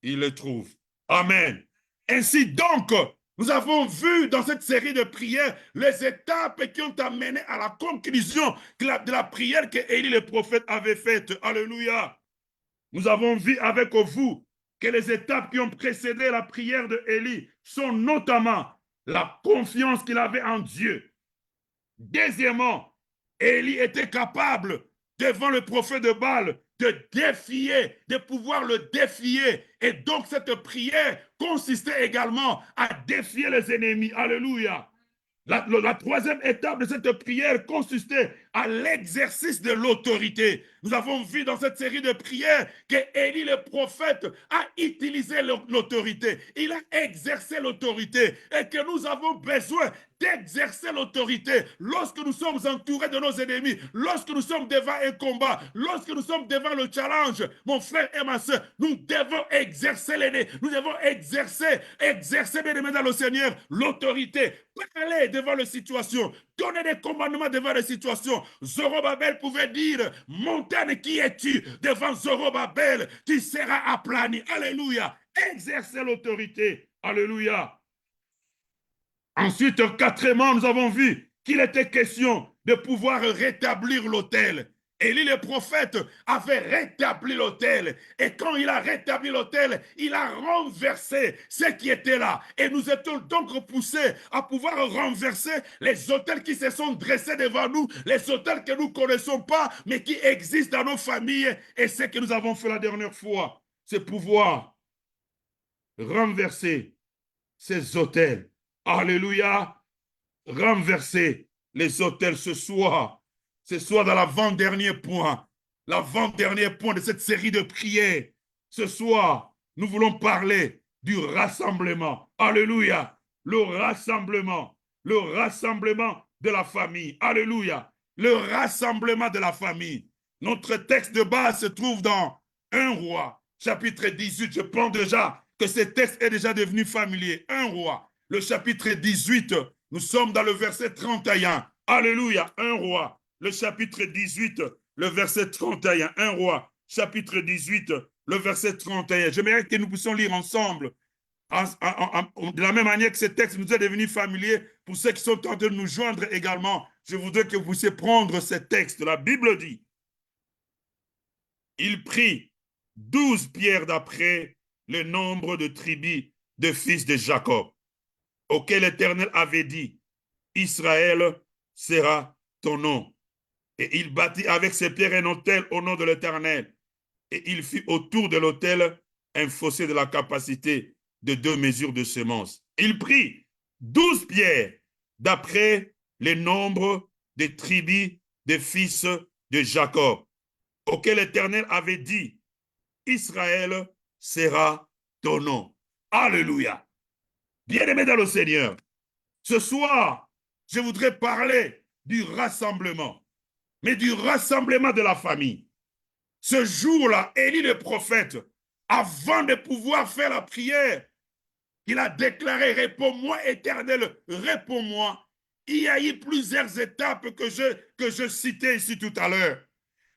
Speaker 1: ils le trouvent. Amen. Ainsi donc, nous avons vu dans cette série de prières les étapes qui ont amené à la conclusion de la prière que Élie le prophète avait faite. Alléluia. Nous avons vu avec vous que les étapes qui ont précédé la prière de Élie sont notamment la confiance qu'il avait en Dieu. Deuxièmement, Élie était capable, devant le prophète de Baal, de pouvoir le défier. Et donc, cette prière consistait également à défier les ennemis. Alléluia. La troisième étape de cette prière consistait à l'exercice de l'autorité. Nous avons vu dans cette série de prières que Élie le prophète a utilisé l'autorité. Il a exercé l'autorité et que nous avons besoin d'exercer l'autorité lorsque nous sommes entourés de nos ennemis, lorsque nous sommes devant un combat, lorsque nous sommes devant le challenge. Mon frère et ma soeur, nous devons exercer nous devons exercer bien aimé dans le Seigneur, l'autorité. Parler devant les situations, donner des commandements devant les situations. Zorobabel pouvait dire, montagne, qui es-tu? Devant Zorobabel, tu seras aplani. Alléluia. Exercer l'autorité. Alléluia. Ensuite, quatrièmement, nous avons vu qu'il était question de pouvoir rétablir l'autel. Élie le prophète avait rétabli l'autel. Et quand il a rétabli l'autel, il a renversé ce qui était là. Et nous étions donc poussés à pouvoir renverser les autels qui se sont dressés devant nous, les autels que nous ne connaissons pas, mais qui existent dans nos familles. Et ce que nous avons fait la dernière fois, c'est pouvoir renverser ces autels. Alléluia. Renverser les autels ce soir dans l'avant-dernier point de cette série de prières. Ce soir, nous voulons parler du rassemblement. Alléluia. Le rassemblement de la famille. Alléluia. Le rassemblement de la famille. Notre texte de base se trouve dans 1 Roi, chapitre 18. Je pense déjà que ce texte est déjà devenu familier. 1 Roi, le chapitre 18. Nous sommes dans le verset 31. Alléluia. 1 Roi, le chapitre 18, le verset 31. 1 Roi, chapitre 18, le verset 31. J'aimerais que nous puissions lire ensemble. De la même manière que ce texte nous est devenu familier, pour ceux qui sont en train de nous joindre également, je voudrais que vous puissiez prendre ce texte. La Bible dit, il prit 12 pierres d'après le nombre de tribus de fils de Jacob, auquel l'Éternel avait dit, Israël sera ton nom. Et il bâtit avec ses pierres un autel au nom de l'Éternel. Et il fit autour de l'autel un fossé de la capacité de 2 mesures de semences. Il prit 12 pierres d'après les nombres des tribus des fils de Jacob, auquel l'Éternel avait dit, Israël sera ton nom. Alléluia. Bien-aimés dans le Seigneur, ce soir, je voudrais parler du rassemblement, mais du rassemblement de la famille. Ce jour-là, Élie le prophète, avant de pouvoir faire la prière, il a déclaré, réponds-moi, Éternel, réponds-moi. il y a eu plusieurs étapes que je citais ici tout à l'heure.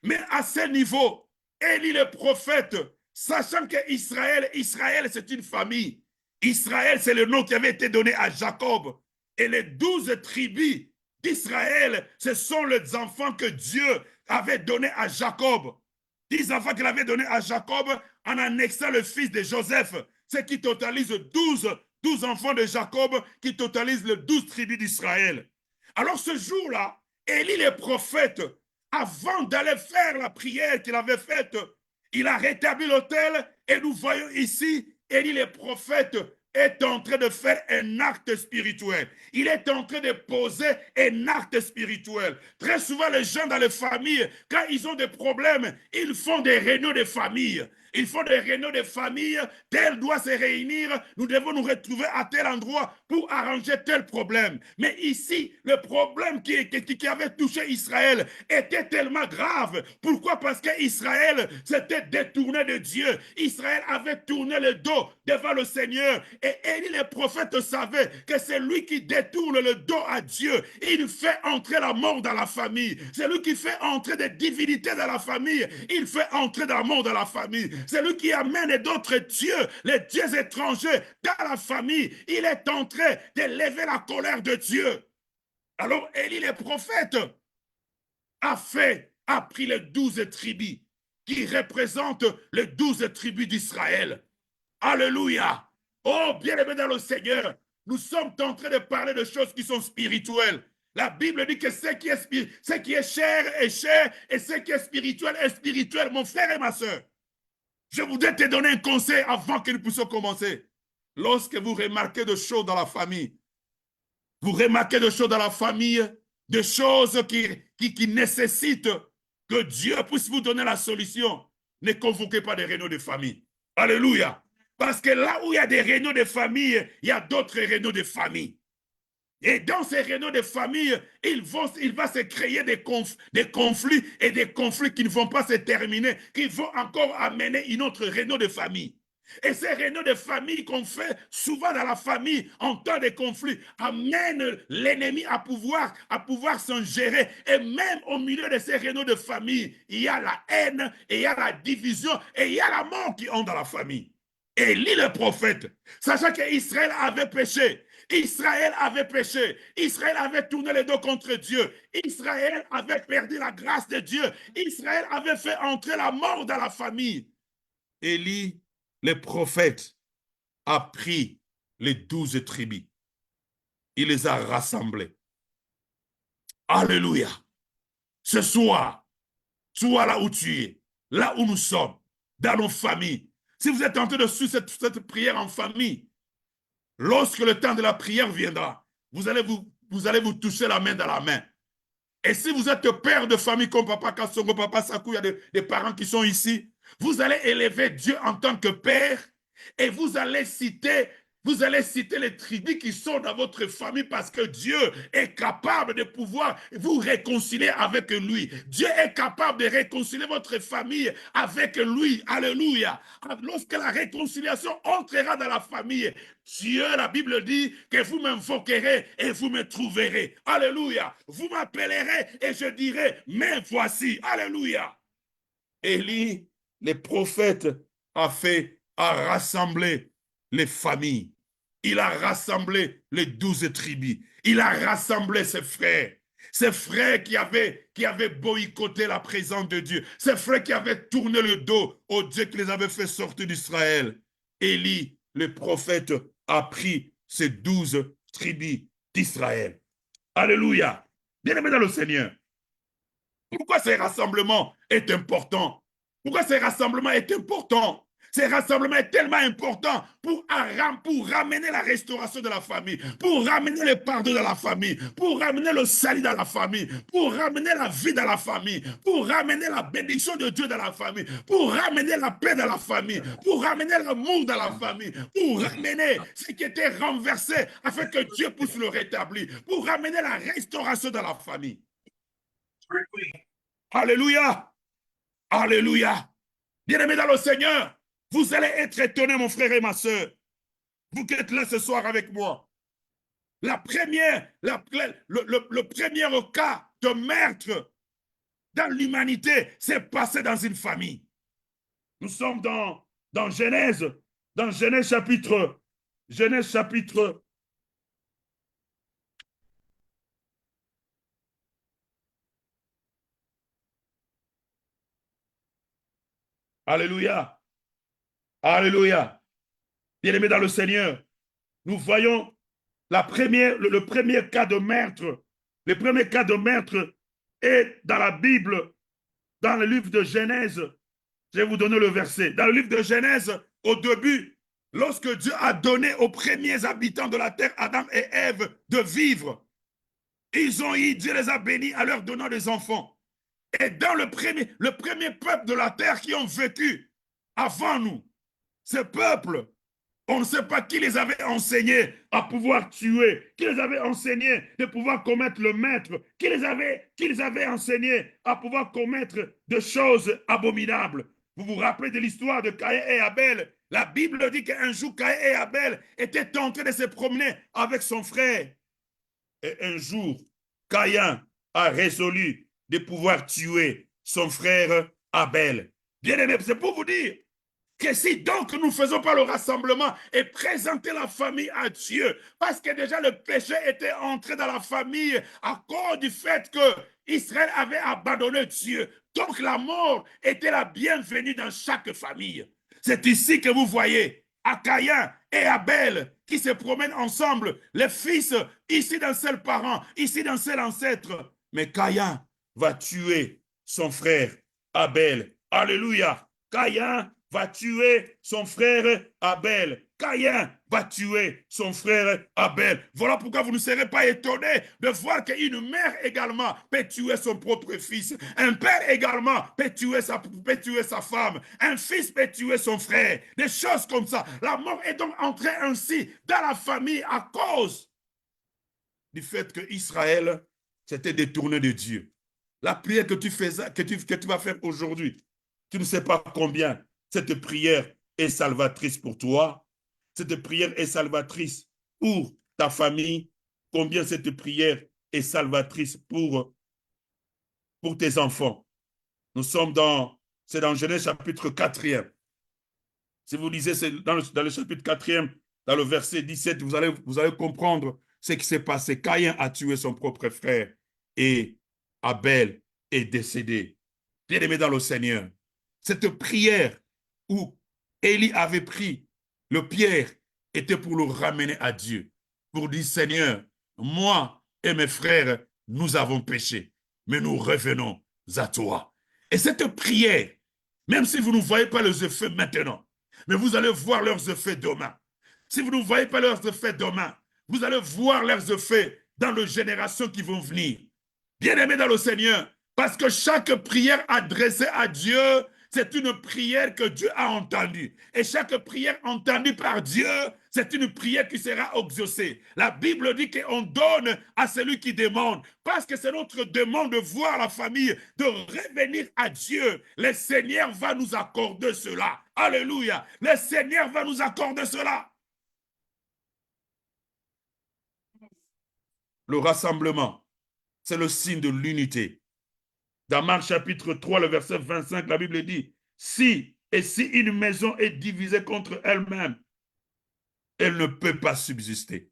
Speaker 1: Mais à ce niveau, Élie le prophète, sachant que Israël, c'est une famille. Israël, c'est le nom qui avait été donné à Jacob. Et les 12 tribus d'Israël, ce sont les enfants que Dieu avait donnés à Jacob. 10 enfants qu'il avait donnés à Jacob en annexant le fils de Joseph, ce qui totalise 12 enfants de Jacob, qui totalisent les 12 tribus d'Israël. Alors ce jour-là, Élie le prophète, avant d'aller faire la prière qu'il avait faite, il a rétabli l'autel et nous voyons ici, Élie le prophète est en train de faire un acte spirituel. Il est en train de poser un acte spirituel. Très souvent, les gens dans les familles, quand ils ont des problèmes, ils font des réunions de famille. Ils font des réunions de famille, tel doit se réunir, nous devons nous retrouver à tel endroit pour arranger tel problème. Mais ici, le problème qui avait touché Israël était tellement grave. Pourquoi? Parce qu'Israël s'était détourné de Dieu. Israël avait tourné le dos devant le Seigneur. Et Élie le prophète savait que c'est lui qui détourne le dos à Dieu. Il fait entrer la mort dans la famille. C'est lui qui fait entrer des divinités dans la famille. Il fait entrer de la mort dans la famille. C'est lui qui amène d'autres dieux, les dieux étrangers, dans la famille. Il est en train de lever la colère de Dieu. Alors Élie le prophète a pris les 12 tribus qui représentent les 12 tribus d'Israël. Alléluia. Oh, bien-aimé dans le Seigneur, nous sommes en train de parler de choses qui sont spirituelles. La Bible dit que ce qui est cher est cher et ce qui est spirituel est spirituel, mon frère et ma soeur. Je voudrais te donner un conseil avant que nous puissions commencer. Lorsque vous remarquez des choses dans la famille, vous remarquez des choses dans la famille, des choses qui nécessitent que Dieu puisse vous donner la solution, ne convoquez pas des réunions de famille. Alléluia. Parce que là où il y a des réunions de famille, il y a d'autres réunions de famille. Et dans ces réunions de famille, il va se créer des conflits et des conflits qui ne vont pas se terminer, qui vont encore amener une autre réunion de famille. Et ces réunions de famille qu'on fait souvent dans la famille en temps de conflit amènent l'ennemi à pouvoir s'en gérer. Et même au milieu de ces réunions de famille, il y a la haine, et il y a la division, et il y a la mort qui ont dans la famille. Élie le prophète, sachant qu'Israël avait péché, Israël avait péché, Israël avait tourné le dos contre Dieu, Israël avait perdu la grâce de Dieu, Israël avait fait entrer la mort dans la famille. Élie, le prophète, a pris les 12 tribus, il les a rassemblés. Alléluia. Ce soir, sois là où tu es, là où nous sommes, dans nos familles. Si vous êtes en train de suivre cette prière en famille, lorsque le temps de la prière viendra, vous allez vous toucher la main dans la main. Et si vous êtes père de famille comme Papa Kassongo, Papa Sakou, il y a des parents qui sont ici, vous allez élever Dieu en tant que père et vous allez citer les tribus qui sont dans votre famille parce que Dieu est capable de pouvoir vous réconcilier avec lui. Dieu est capable de réconcilier votre famille avec lui. Alléluia. Lorsque la réconciliation entrera dans la famille, Dieu, la Bible dit que vous m'invoquerez et vous me trouverez. Alléluia. Vous m'appellerez et je dirai, mais voici. Alléluia. Élie, le prophète, a rassemblé les familles. Il a rassemblé les 12 tribus. Il a rassemblé ses frères. Ses frères qui avaient boycotté la présence de Dieu. Ses frères qui avaient tourné le dos au Dieu qui les avait fait sortir d'Israël. Élie, le prophète, a pris ces 12 tribus d'Israël. Alléluia. Bien-aimé dans le Seigneur. Pourquoi ce rassemblement est important? Pourquoi ce rassemblement est important? Ce rassemblement est tellement important pour ramener la restauration de la famille, pour ramener le pardon dans la famille, pour ramener le salut dans la famille, pour ramener la vie dans la famille, pour ramener la bénédiction de Dieu dans la famille, pour ramener la paix dans la famille, pour ramener l'amour dans la famille, pour ramener ce qui était renversé afin que Dieu puisse le rétablir, pour ramener la restauration dans la famille. Alléluia. Alléluia. Bien-aimés dans le Seigneur, vous allez être étonnés, mon frère et ma soeur. Vous qui êtes là ce soir avec moi. le premier cas de meurtre dans l'humanité s'est passé dans une famille. Nous sommes dans Genèse chapitre, Alléluia, alléluia. Bien-aimés dans le Seigneur, nous voyons le premier cas de meurtre. Le premier cas de meurtre est dans la Bible, dans le livre de Genèse. Je vais vous donner le verset. Dans le livre de Genèse, au début, lorsque Dieu a donné aux premiers habitants de la terre, Adam et Ève, de vivre, Dieu les a bénis en leur donnant des enfants. Et dans le premier peuple de la terre qui ont vécu avant nous, ce peuple, on ne sait pas qui les avait enseignés à pouvoir tuer, qui les avait enseignés de pouvoir commettre le maître, qui les avait enseignés à pouvoir commettre des choses abominables. Vous vous rappelez de l'histoire de Caïn et Abel? La Bible dit qu'un jour, Caïn et Abel étaient en train de se promener avec son frère. Et un jour, Caïn a résolu de pouvoir tuer son frère Abel. Bien aimé, c'est pour vous dire que si donc nous ne faisons pas le rassemblement et présenter la famille à Dieu, parce que déjà le péché était entré dans la famille à cause du fait que Israël avait abandonné Dieu. Donc la mort était la bienvenue dans chaque famille. C'est ici que vous voyez à Caïn et Abel qui se promènent ensemble, les fils ici d'un seul parent, ici d'un seul ancêtre. Mais Caïn va tuer son frère Abel. Alléluia. Caïn va tuer son frère Abel. Caïn va tuer son frère Abel. Voilà pourquoi vous ne serez pas étonnés de voir qu'une mère également peut tuer son propre fils. Un père également peut tuer sa femme. Un fils peut tuer son frère. Des choses comme ça. La mort est donc entrée ainsi dans la famille à cause du fait que Israël s'était détourné de Dieu. La prière que tu vas faire aujourd'hui, tu ne sais pas combien cette prière est salvatrice pour toi. Cette prière est salvatrice pour ta famille. Combien cette prière est salvatrice pour tes enfants. Nous sommes c'est dans Genèse chapitre 4e. Si vous lisez dans le chapitre 4e, dans le verset 17, vous allez comprendre ce qui s'est passé. Caïn a tué son propre frère et Abel est décédé. Bien-aimé dans le Seigneur, cette prière où Élie avait pris le pierre était pour le ramener à Dieu, pour dire Seigneur, moi et mes frères, nous avons péché, mais nous revenons à toi. Et cette prière, même si vous ne voyez pas les effets maintenant, mais vous allez voir leurs effets demain. Si vous ne voyez pas leurs effets demain, vous allez voir leurs effets dans les générations qui vont venir. Bien-aimés dans le Seigneur, parce que chaque prière adressée à Dieu, c'est une prière que Dieu a entendue. Et chaque prière entendue par Dieu, c'est une prière qui sera exaucée. La Bible dit qu'on donne à celui qui demande, parce que c'est notre demande de voir la famille, de revenir à Dieu. Le Seigneur va nous accorder cela. Alléluia. Le Seigneur va nous accorder cela. Le rassemblement, c'est le signe de l'unité. Dans Marc chapitre 3, le verset 25, la Bible dit, si une maison est divisée contre elle-même, elle ne peut pas subsister.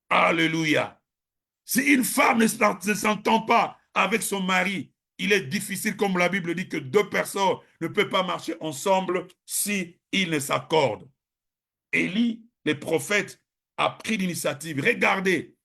Speaker 1: Alléluia. Si une femme ne s'entend pas avec son mari, il est difficile, comme la Bible dit, que deux personnes ne peuvent pas marcher ensemble si ils ne s'accordent. Élie, le prophète, a pris l'initiative. Regardez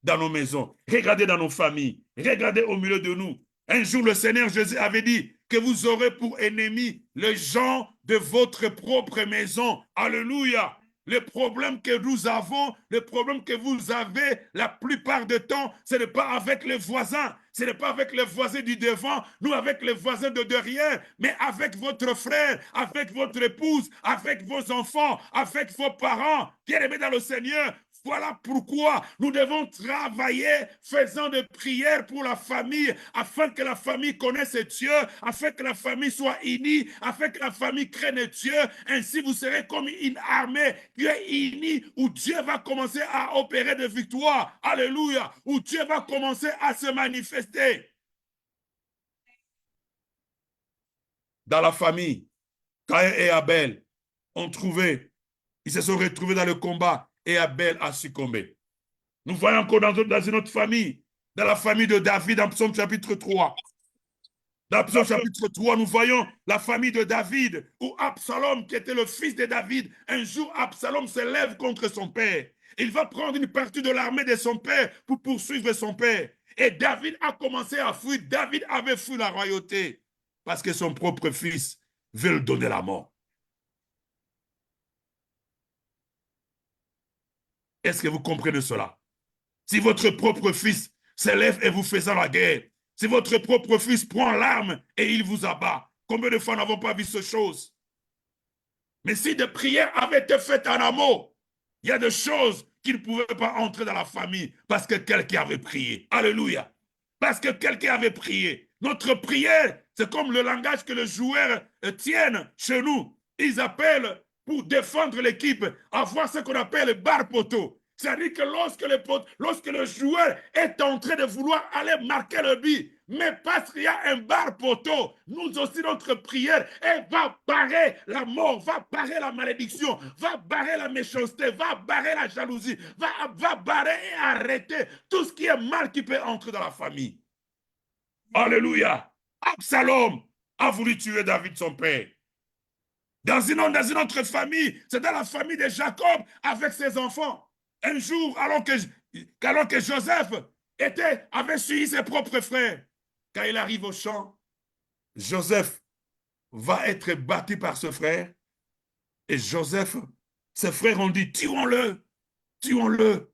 Speaker 1: dans nos maisons, regardez dans nos familles, regardez au milieu de nous. Un jour, le Seigneur Jésus avait dit que vous aurez pour ennemis les gens de votre propre maison. Alléluia. Le problème que nous avons, le problème que vous avez la plupart du temps, ce n'est pas avec les voisins, ce n'est pas avec les voisins du devant, nous avec les voisins de derrière, mais avec votre frère, avec votre épouse, avec vos enfants, avec vos parents. Bien-aimés dans le Seigneur, Voilà pourquoi nous devons travailler faisant des prières pour la famille, afin que la famille connaisse Dieu, afin que la famille soit unie, afin que la famille craigne Dieu. Ainsi, vous serez comme une armée qui est unie, où Dieu va commencer à opérer de victoire. Alléluia. Où Dieu va commencer à se manifester. Dans la famille, Caïn et Abel ont trouvé, ils se sont retrouvés dans le combat et Abel a succombé. Nous voyons encore dans une autre famille, dans la famille de David, dans Psaume chapitre 3. Dans Psaume chapitre 3, nous voyons la famille de David, où Absalom, qui était le fils de David, un jour Absalom se lève contre son père. Il va prendre une partie de l'armée de son père pour poursuivre son père. Et David a commencé à fuir. David avait fui la royauté parce que son propre fils veut lui donner la mort. Est-ce que vous comprenez cela? Si votre propre fils s'élève et vous faisant la guerre, si votre propre fils prend l'arme et il vous abat, combien de fois n'avons pas vu ces choses? Mais si des prières avaient été faites en amour, il y a des choses qui ne pouvaient pas entrer dans la famille parce que quelqu'un avait prié. Alléluia. Parce que quelqu'un avait prié. Notre prière, c'est comme le langage que les joueurs tiennent chez nous. Ils appellent, pour défendre l'équipe, avoir ce qu'on appelle le bar poteau. C'est-à-dire que lorsque le joueur est en train de vouloir aller marquer le but, mais parce qu'il y a un bar poteau, nous aussi, notre prière, elle va barrer la mort, va barrer la malédiction, va barrer la méchanceté, va barrer la jalousie, va barrer et arrêter tout ce qui est mal qui peut entrer dans la famille. Alléluia. Absalom a voulu tuer David, son père. Dans une autre famille, c'est dans la famille de Jacob avec ses enfants. Un jour, alors que Joseph avait suivi ses propres frères, quand il arrive au champ, Joseph va être battu par ce frère. Et Joseph, ses frères ont dit, tuons-le, tuons-le,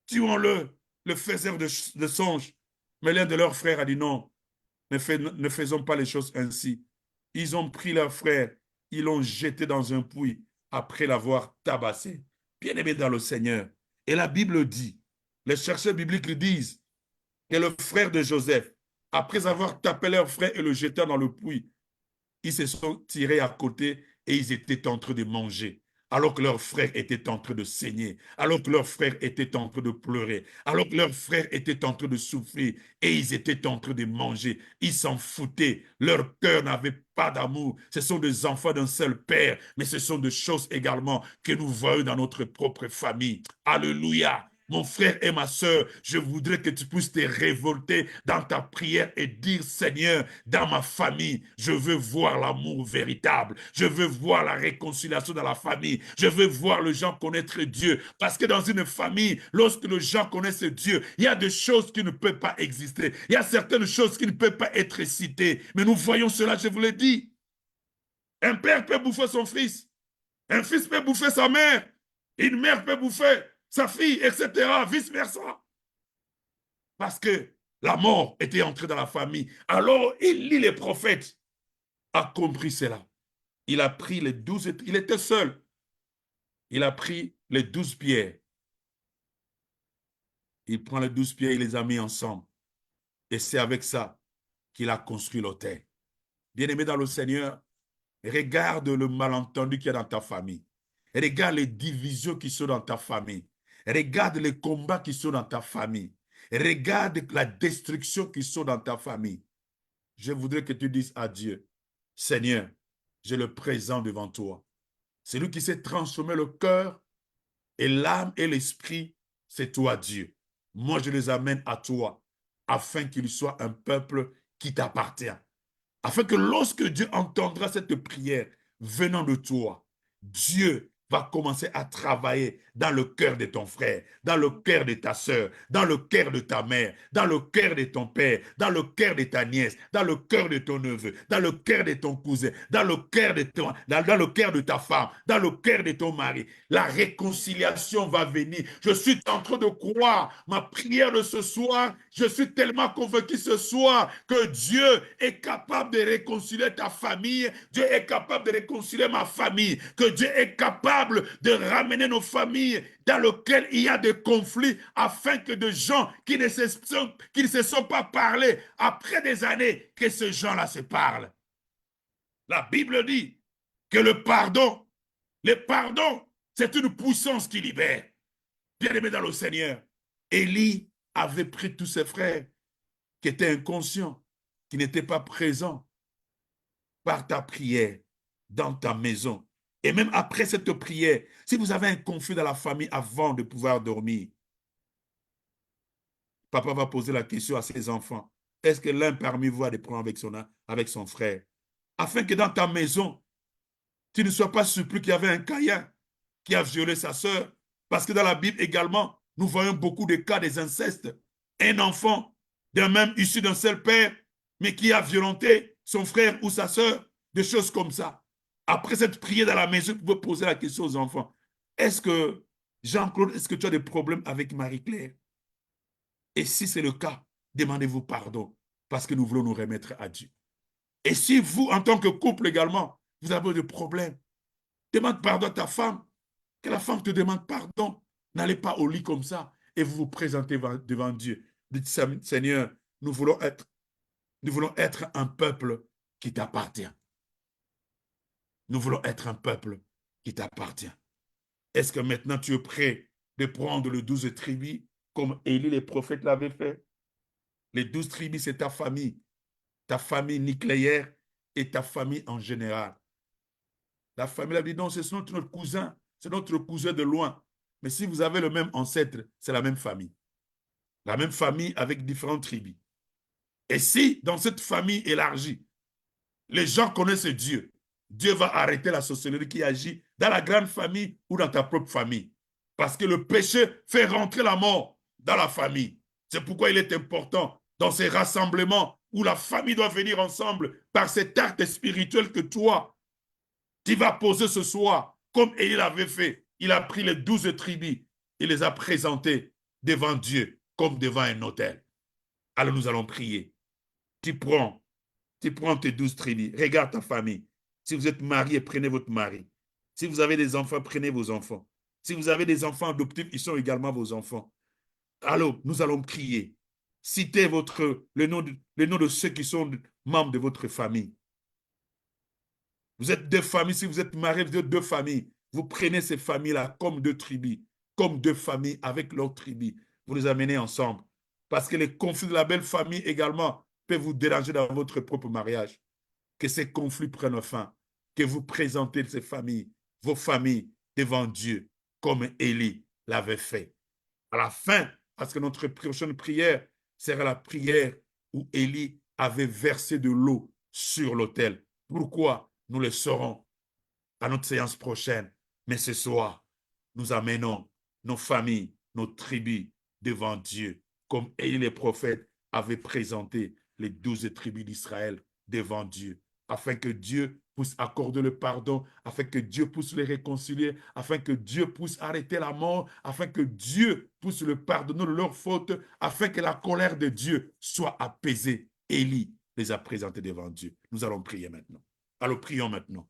Speaker 1: tuons-le, le faiseur de songes. Mais l'un de leurs frères a dit non, ne faisons pas les choses ainsi. Ils ont pris leur frère, ils l'ont jeté dans un puits après l'avoir tabassé. Bien-aimé dans le Seigneur. Et la Bible dit, les chercheurs bibliques disent que le frère de Joseph, après avoir tapé leur frère et le jeté dans le puits, ils se sont tirés à côté et ils étaient en train de manger, alors que leur frère était en train de saigner, alors que leur frère était en train de pleurer, alors que leur frère était en train de souffrir et ils étaient en train de manger. Ils s'en foutaient. Leur cœur n'avait pas d'amour. Ce sont des enfants d'un seul père, mais ce sont des choses également que nous voyons dans notre propre famille. Alléluia. Mon frère et ma sœur, je voudrais que tu puisses te révolter dans ta prière et dire, Seigneur, dans ma famille, je veux voir l'amour véritable. Je veux voir la réconciliation dans la famille. Je veux voir les gens connaître Dieu. Parce que dans une famille, lorsque les gens connaissent Dieu, il y a des choses qui ne peuvent pas exister. Il y a certaines choses qui ne peuvent pas être citées. Mais nous voyons cela, je vous l'ai dit. Un père peut bouffer son fils. Un fils peut bouffer sa mère. Une mère peut bouffer sa fille, etc., vice-versa. Parce que la mort était entrée dans la famille. Alors, il lit les prophètes, a compris cela. Il a pris les 12, il était seul. Il a pris les 12 pierres. Il prend les 12 pierres, il les a mis ensemble. Et c'est avec ça qu'il a construit l'autel. Bien-aimé dans le Seigneur, regarde le malentendu qu'il y a dans ta famille. Regarde les divisions qui sont dans ta famille. Regarde les combats qui sont dans ta famille. Regarde la destruction qui sont dans ta famille. Je voudrais que tu dises à Dieu, Seigneur, je le présente devant toi. C'est lui qui s'est transformé le cœur et l'âme et l'esprit, c'est toi Dieu. Moi, je les amène à toi afin qu'ils soient un peuple qui t'appartient. Afin que lorsque Dieu entendra cette prière venant de toi, Dieu va commencer à travailler dans le cœur de ton frère, dans le cœur de ta sœur, dans le cœur de ta mère, dans le cœur de ton père, dans le cœur de ta nièce, dans le cœur de ton neveu, dans le cœur de ton cousin, dans le cœur dans le cœur de ta femme, dans le cœur de ton mari. La réconciliation va venir. Je suis en train de croire ma prière de ce soir. Je suis tellement convaincu ce soir que Dieu est capable de réconcilier ta famille. Dieu est capable de réconcilier ma famille. Que Dieu est capable capable de ramener nos familles dans lesquelles il y a des conflits afin que des gens qui ne se sont pas parlé après des années, que ces gens-là se parlent. La Bible dit que le pardon, c'est une puissance qui libère. Bien-aimé dans le Seigneur, Élie avait pris tous ses frères qui étaient inconscients, qui n'étaient pas présents par ta prière dans ta maison. Et même après cette prière, si vous avez un conflit dans la famille avant de pouvoir dormir, papa va poser la question à ses enfants. Est-ce que l'un parmi vous a des problèmes avec son frère? Afin que dans ta maison, tu ne sois pas surpris qu'il y avait un Caïn qui a violé sa sœur. Parce que dans la Bible également, nous voyons beaucoup de cas des incestes. Un enfant même issu d'un seul père, mais qui a violenté son frère ou sa sœur, des choses comme ça. Après cette prière dans la maison, vous pouvez poser la question aux enfants. Est-ce que, Jean-Claude, est-ce que tu as des problèmes avec Marie-Claire? Et si c'est le cas, demandez-vous pardon, parce que nous voulons nous remettre à Dieu. Et si vous, en tant que couple également, vous avez des problèmes, demande pardon à ta femme, que la femme te demande pardon. N'allez pas au lit comme ça et vous vous présentez devant Dieu. Dites, Seigneur, nous voulons être un peuple qui t'appartient. Nous voulons être un peuple qui t'appartient. Est-ce que maintenant tu es prêt de prendre les 12 tribus comme Élie les prophètes l'avaient fait? Les 12 tribus, c'est ta famille nucléaire et ta famille en général. La famille a dit non, c'est notre cousin, c'est notre cousin de loin. Mais si vous avez le même ancêtre, c'est la même famille. La même famille avec différentes tribus. Et si dans cette famille élargie, les gens connaissent Dieu, Dieu va arrêter la sorcellerie qui agit dans la grande famille ou dans ta propre famille. Parce que le péché fait rentrer la mort dans la famille. C'est pourquoi il est important dans ces rassemblements où la famille doit venir ensemble par cet acte spirituel que toi, tu vas poser ce soir, comme Élie l'avait fait. Il a pris les 12 tribus, il les a présentées devant Dieu, comme devant un autel. Alors nous allons prier. Tu prends tes 12 tribus, regarde ta famille. Si vous êtes marié, prenez votre mari. Si vous avez des enfants, prenez vos enfants. Si vous avez des enfants adoptifs, ils sont également vos enfants. Alors, nous allons prier. Citez le nom de ceux qui sont membres de votre famille. Vous êtes deux familles, si vous êtes mariés, vous êtes deux familles. Vous prenez ces familles-là comme deux tribus, comme deux familles avec leurs tribus. Vous les amenez ensemble. Parce que les conflits de la belle famille également peuvent vous déranger dans votre propre mariage. Que ces conflits prennent fin. Que vous présentez ces familles, vos familles, devant Dieu, comme Élie l'avait fait. À la fin, parce que notre prochaine prière sera la prière où Élie avait versé de l'eau sur l'autel. Pourquoi? Nous le saurons à notre séance prochaine. Mais ce soir, nous amenons nos familles, nos tribus devant Dieu, comme Élie les prophètes avaient présenté les 12 tribus d'Israël devant Dieu, afin que Dieu puisse accorder le pardon, afin que Dieu puisse les réconcilier, afin que Dieu puisse arrêter la mort, afin que Dieu puisse le pardonner de leurs fautes, afin que la colère de Dieu soit apaisée. Élie les a présentés devant Dieu. Nous allons prier maintenant. Alors prions maintenant.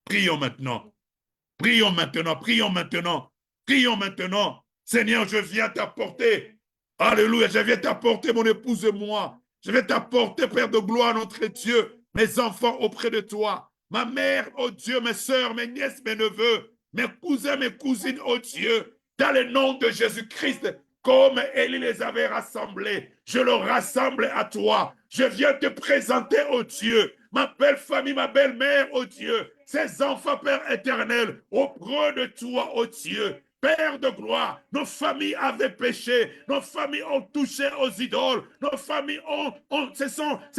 Speaker 1: Prions maintenant. Prions maintenant. Prions maintenant. Prions maintenant. Seigneur, je viens t'apporter. Alléluia, je viens t'apporter mon épouse et moi. Je vais t'apporter, Père de gloire, notre Dieu, mes enfants auprès de toi. Ma mère, oh Dieu, mes soeurs, mes nièces, mes neveux, mes cousins, mes cousines, oh Dieu, dans le nom de Jésus-Christ, comme Élie les avait rassemblés, je le rassemble à toi. Je viens te présenter, oh Dieu, ma belle famille, ma belle-mère, oh Dieu, ces enfants, Père éternel, auprès de toi, oh Dieu. Père de gloire, nos familles avaient péché, nos familles ont touché aux idoles, nos familles se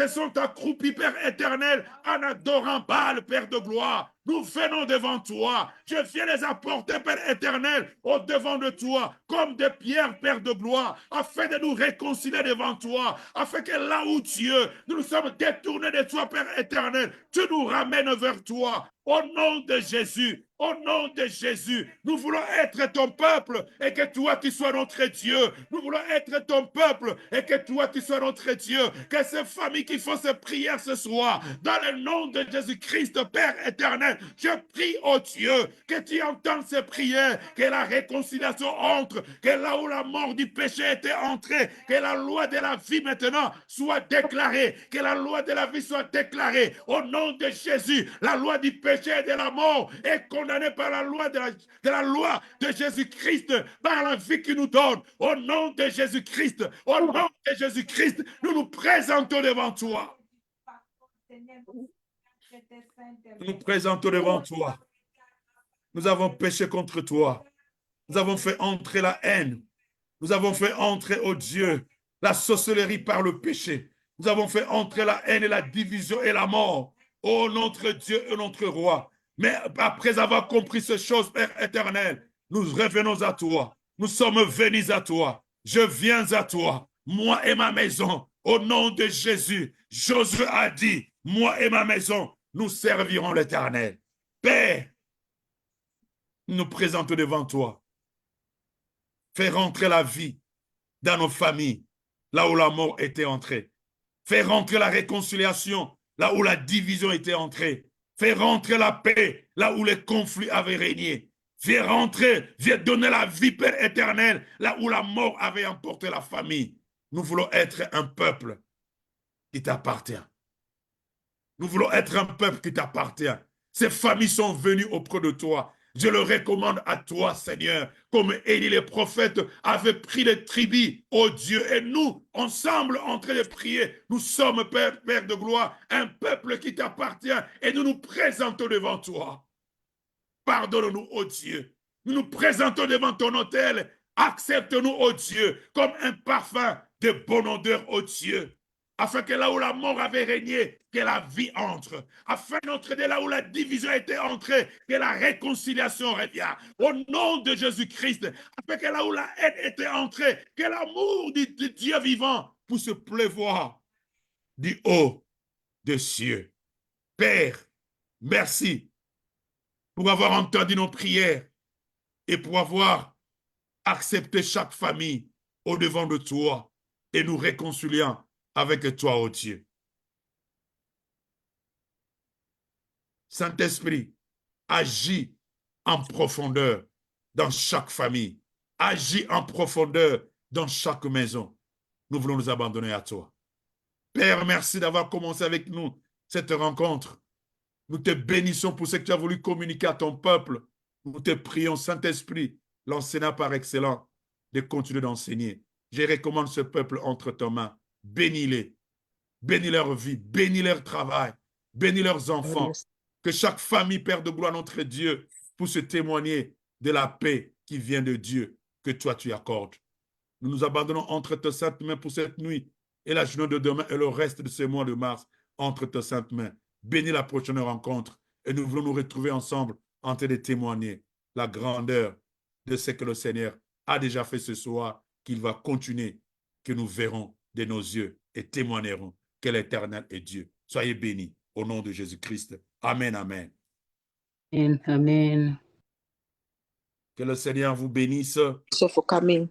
Speaker 1: sont accroupies, Père éternel, en adorant Baal, Père de gloire. Nous venons devant toi. Je viens les apporter, Père éternel, au-devant de toi, comme des pierres, Père de gloire, afin de nous réconcilier devant toi, afin que là où Dieu, nous nous sommes détournés de toi, Père éternel, tu nous ramènes vers toi. Au nom de Jésus, au nom de Jésus, nous voulons être ton peuple et que toi, tu sois notre Dieu. Nous voulons être ton peuple et que toi, tu sois notre Dieu. Que ces familles qui font ces prières ce soir, dans le nom de Jésus-Christ, Père éternel, je prie, oh Dieu, que tu entends ces prières, que la réconciliation entre, que là où la mort du péché était entrée, que la loi de la vie maintenant soit déclarée, que la loi de la vie soit déclarée. Au nom de Jésus, la loi du péché et de la mort est condamnée par la loi de loi de Jésus-Christ, par la vie qu'il nous donne. Au nom de Jésus-Christ, au nom de Jésus-Christ, nous nous présentons devant toi. Nous nous présentons devant toi. Nous avons péché contre toi. Nous avons fait entrer la haine. Nous avons fait entrer, oh Dieu, la sorcellerie par le péché. Nous avons fait entrer la haine et la division et la mort. Oh notre Dieu et notre roi. Mais après avoir compris ces choses, Père éternel, nous revenons à toi. Nous sommes venus à toi. Je viens à toi, moi et ma maison. Au nom de Jésus, Josué a dit, moi et ma maison, nous servirons l'Éternel. Père, nous nous présentons devant toi. Fais rentrer la vie dans nos familles, là où la mort était entrée. Fais rentrer la réconciliation, là où la division était entrée. Fais rentrer la paix, là où les conflits avaient régné. Viens rentrer, viens donner la vie, Père éternel, là où la mort avait emporté la famille. Nous voulons être un peuple qui t'appartient. Nous voulons être un peuple qui t'appartient. Ces familles sont venues auprès de toi. Je le recommande à toi, Seigneur, comme Élie les prophètes avaient pris les tribus, oh Dieu, et nous, ensemble, en train de prier, nous sommes, Père de gloire, un peuple qui t'appartient et nous nous présentons devant toi. Pardonne-nous, oh Dieu. Nous nous présentons devant ton autel. Accepte-nous, oh Dieu, comme un parfum de bonne odeur, oh Dieu. Afin que là où la mort avait régné, que la vie entre. Afin d'entrer de là où la division était entrée, que la réconciliation revienne. Au nom de Jésus-Christ, afin que là où la haine était entrée, que l'amour du Dieu vivant puisse pleuvoir du haut des cieux. Père, merci pour avoir entendu nos prières et pour avoir accepté chaque famille au devant de toi et nous réconciliant avec toi, oh Dieu. Saint-Esprit, agis en profondeur dans chaque famille. Agis en profondeur dans chaque maison. Nous voulons nous abandonner à toi. Père, merci d'avoir commencé avec nous cette rencontre. Nous te bénissons pour ce que tu as voulu communiquer à ton peuple. Nous te prions, Saint-Esprit, l'enseignant par excellence, de continuer d'enseigner. Je recommande ce peuple entre tes mains. Bénis-les. Bénis leur vie, bénis leur travail, bénis leurs enfants. Que chaque famille, Père de gloire, notre Dieu, puisse témoigner de la paix qui vient de Dieu, que toi tu accordes. Nous nous abandonnons entre tes saintes mains pour cette nuit et la journée de demain et le reste de ce mois de mars entre tes saintes mains. Bénis la prochaine rencontre et nous voulons nous retrouver ensemble en train de témoigner la grandeur de ce que le Seigneur a déjà fait ce soir, qu'il va continuer, que nous verrons de nos yeux et témoignerons que l'Éternel est Dieu. Soyez bénis au nom de Jésus-Christ. Amen, amen.
Speaker 3: Amen.
Speaker 1: Que le Seigneur vous bénisse.
Speaker 2: So for coming.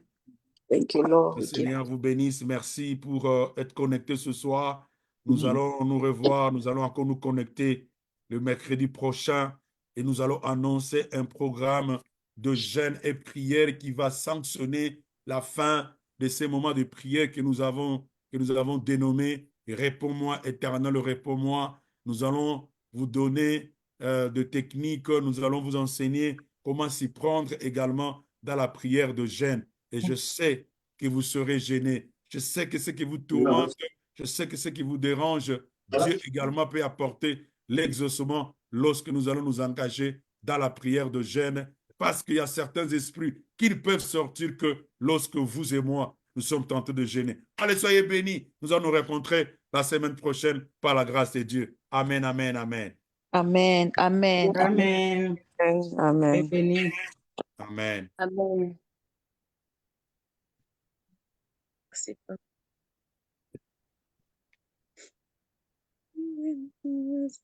Speaker 2: Thank you, Lord.
Speaker 1: Que le Seigneur vous bénisse. Merci pour être connecté ce soir. Nous allons nous revoir. Nous allons encore nous connecter le mercredi prochain et nous allons annoncer un programme de jeûne et prière qui va sanctionner la fin de ces moments de prière que nous avons dénommés. Réponds-moi, Éternel, réponds-moi. Nous allons vous donner de techniques. Nous allons vous enseigner comment s'y prendre également dans la prière de jeûne. Et je sais que vous serez gênés. Je sais que ce qui vous tourmente, je sais que ce qui vous dérange, Dieu également peut apporter l'exaucement lorsque nous allons nous engager dans la prière de jeûne, parce qu'il y a certains esprits qui ne peuvent sortir que lorsque vous et moi, nous sommes tentés de gêner. Allez, soyez bénis. Nous allons nous rencontrer la semaine prochaine par la grâce de Dieu. Amen, amen, amen.
Speaker 2: Amen. Amen.
Speaker 3: Amen.
Speaker 2: Amen.
Speaker 3: Béni.
Speaker 1: Amen.
Speaker 2: Amen. Merci. Venus,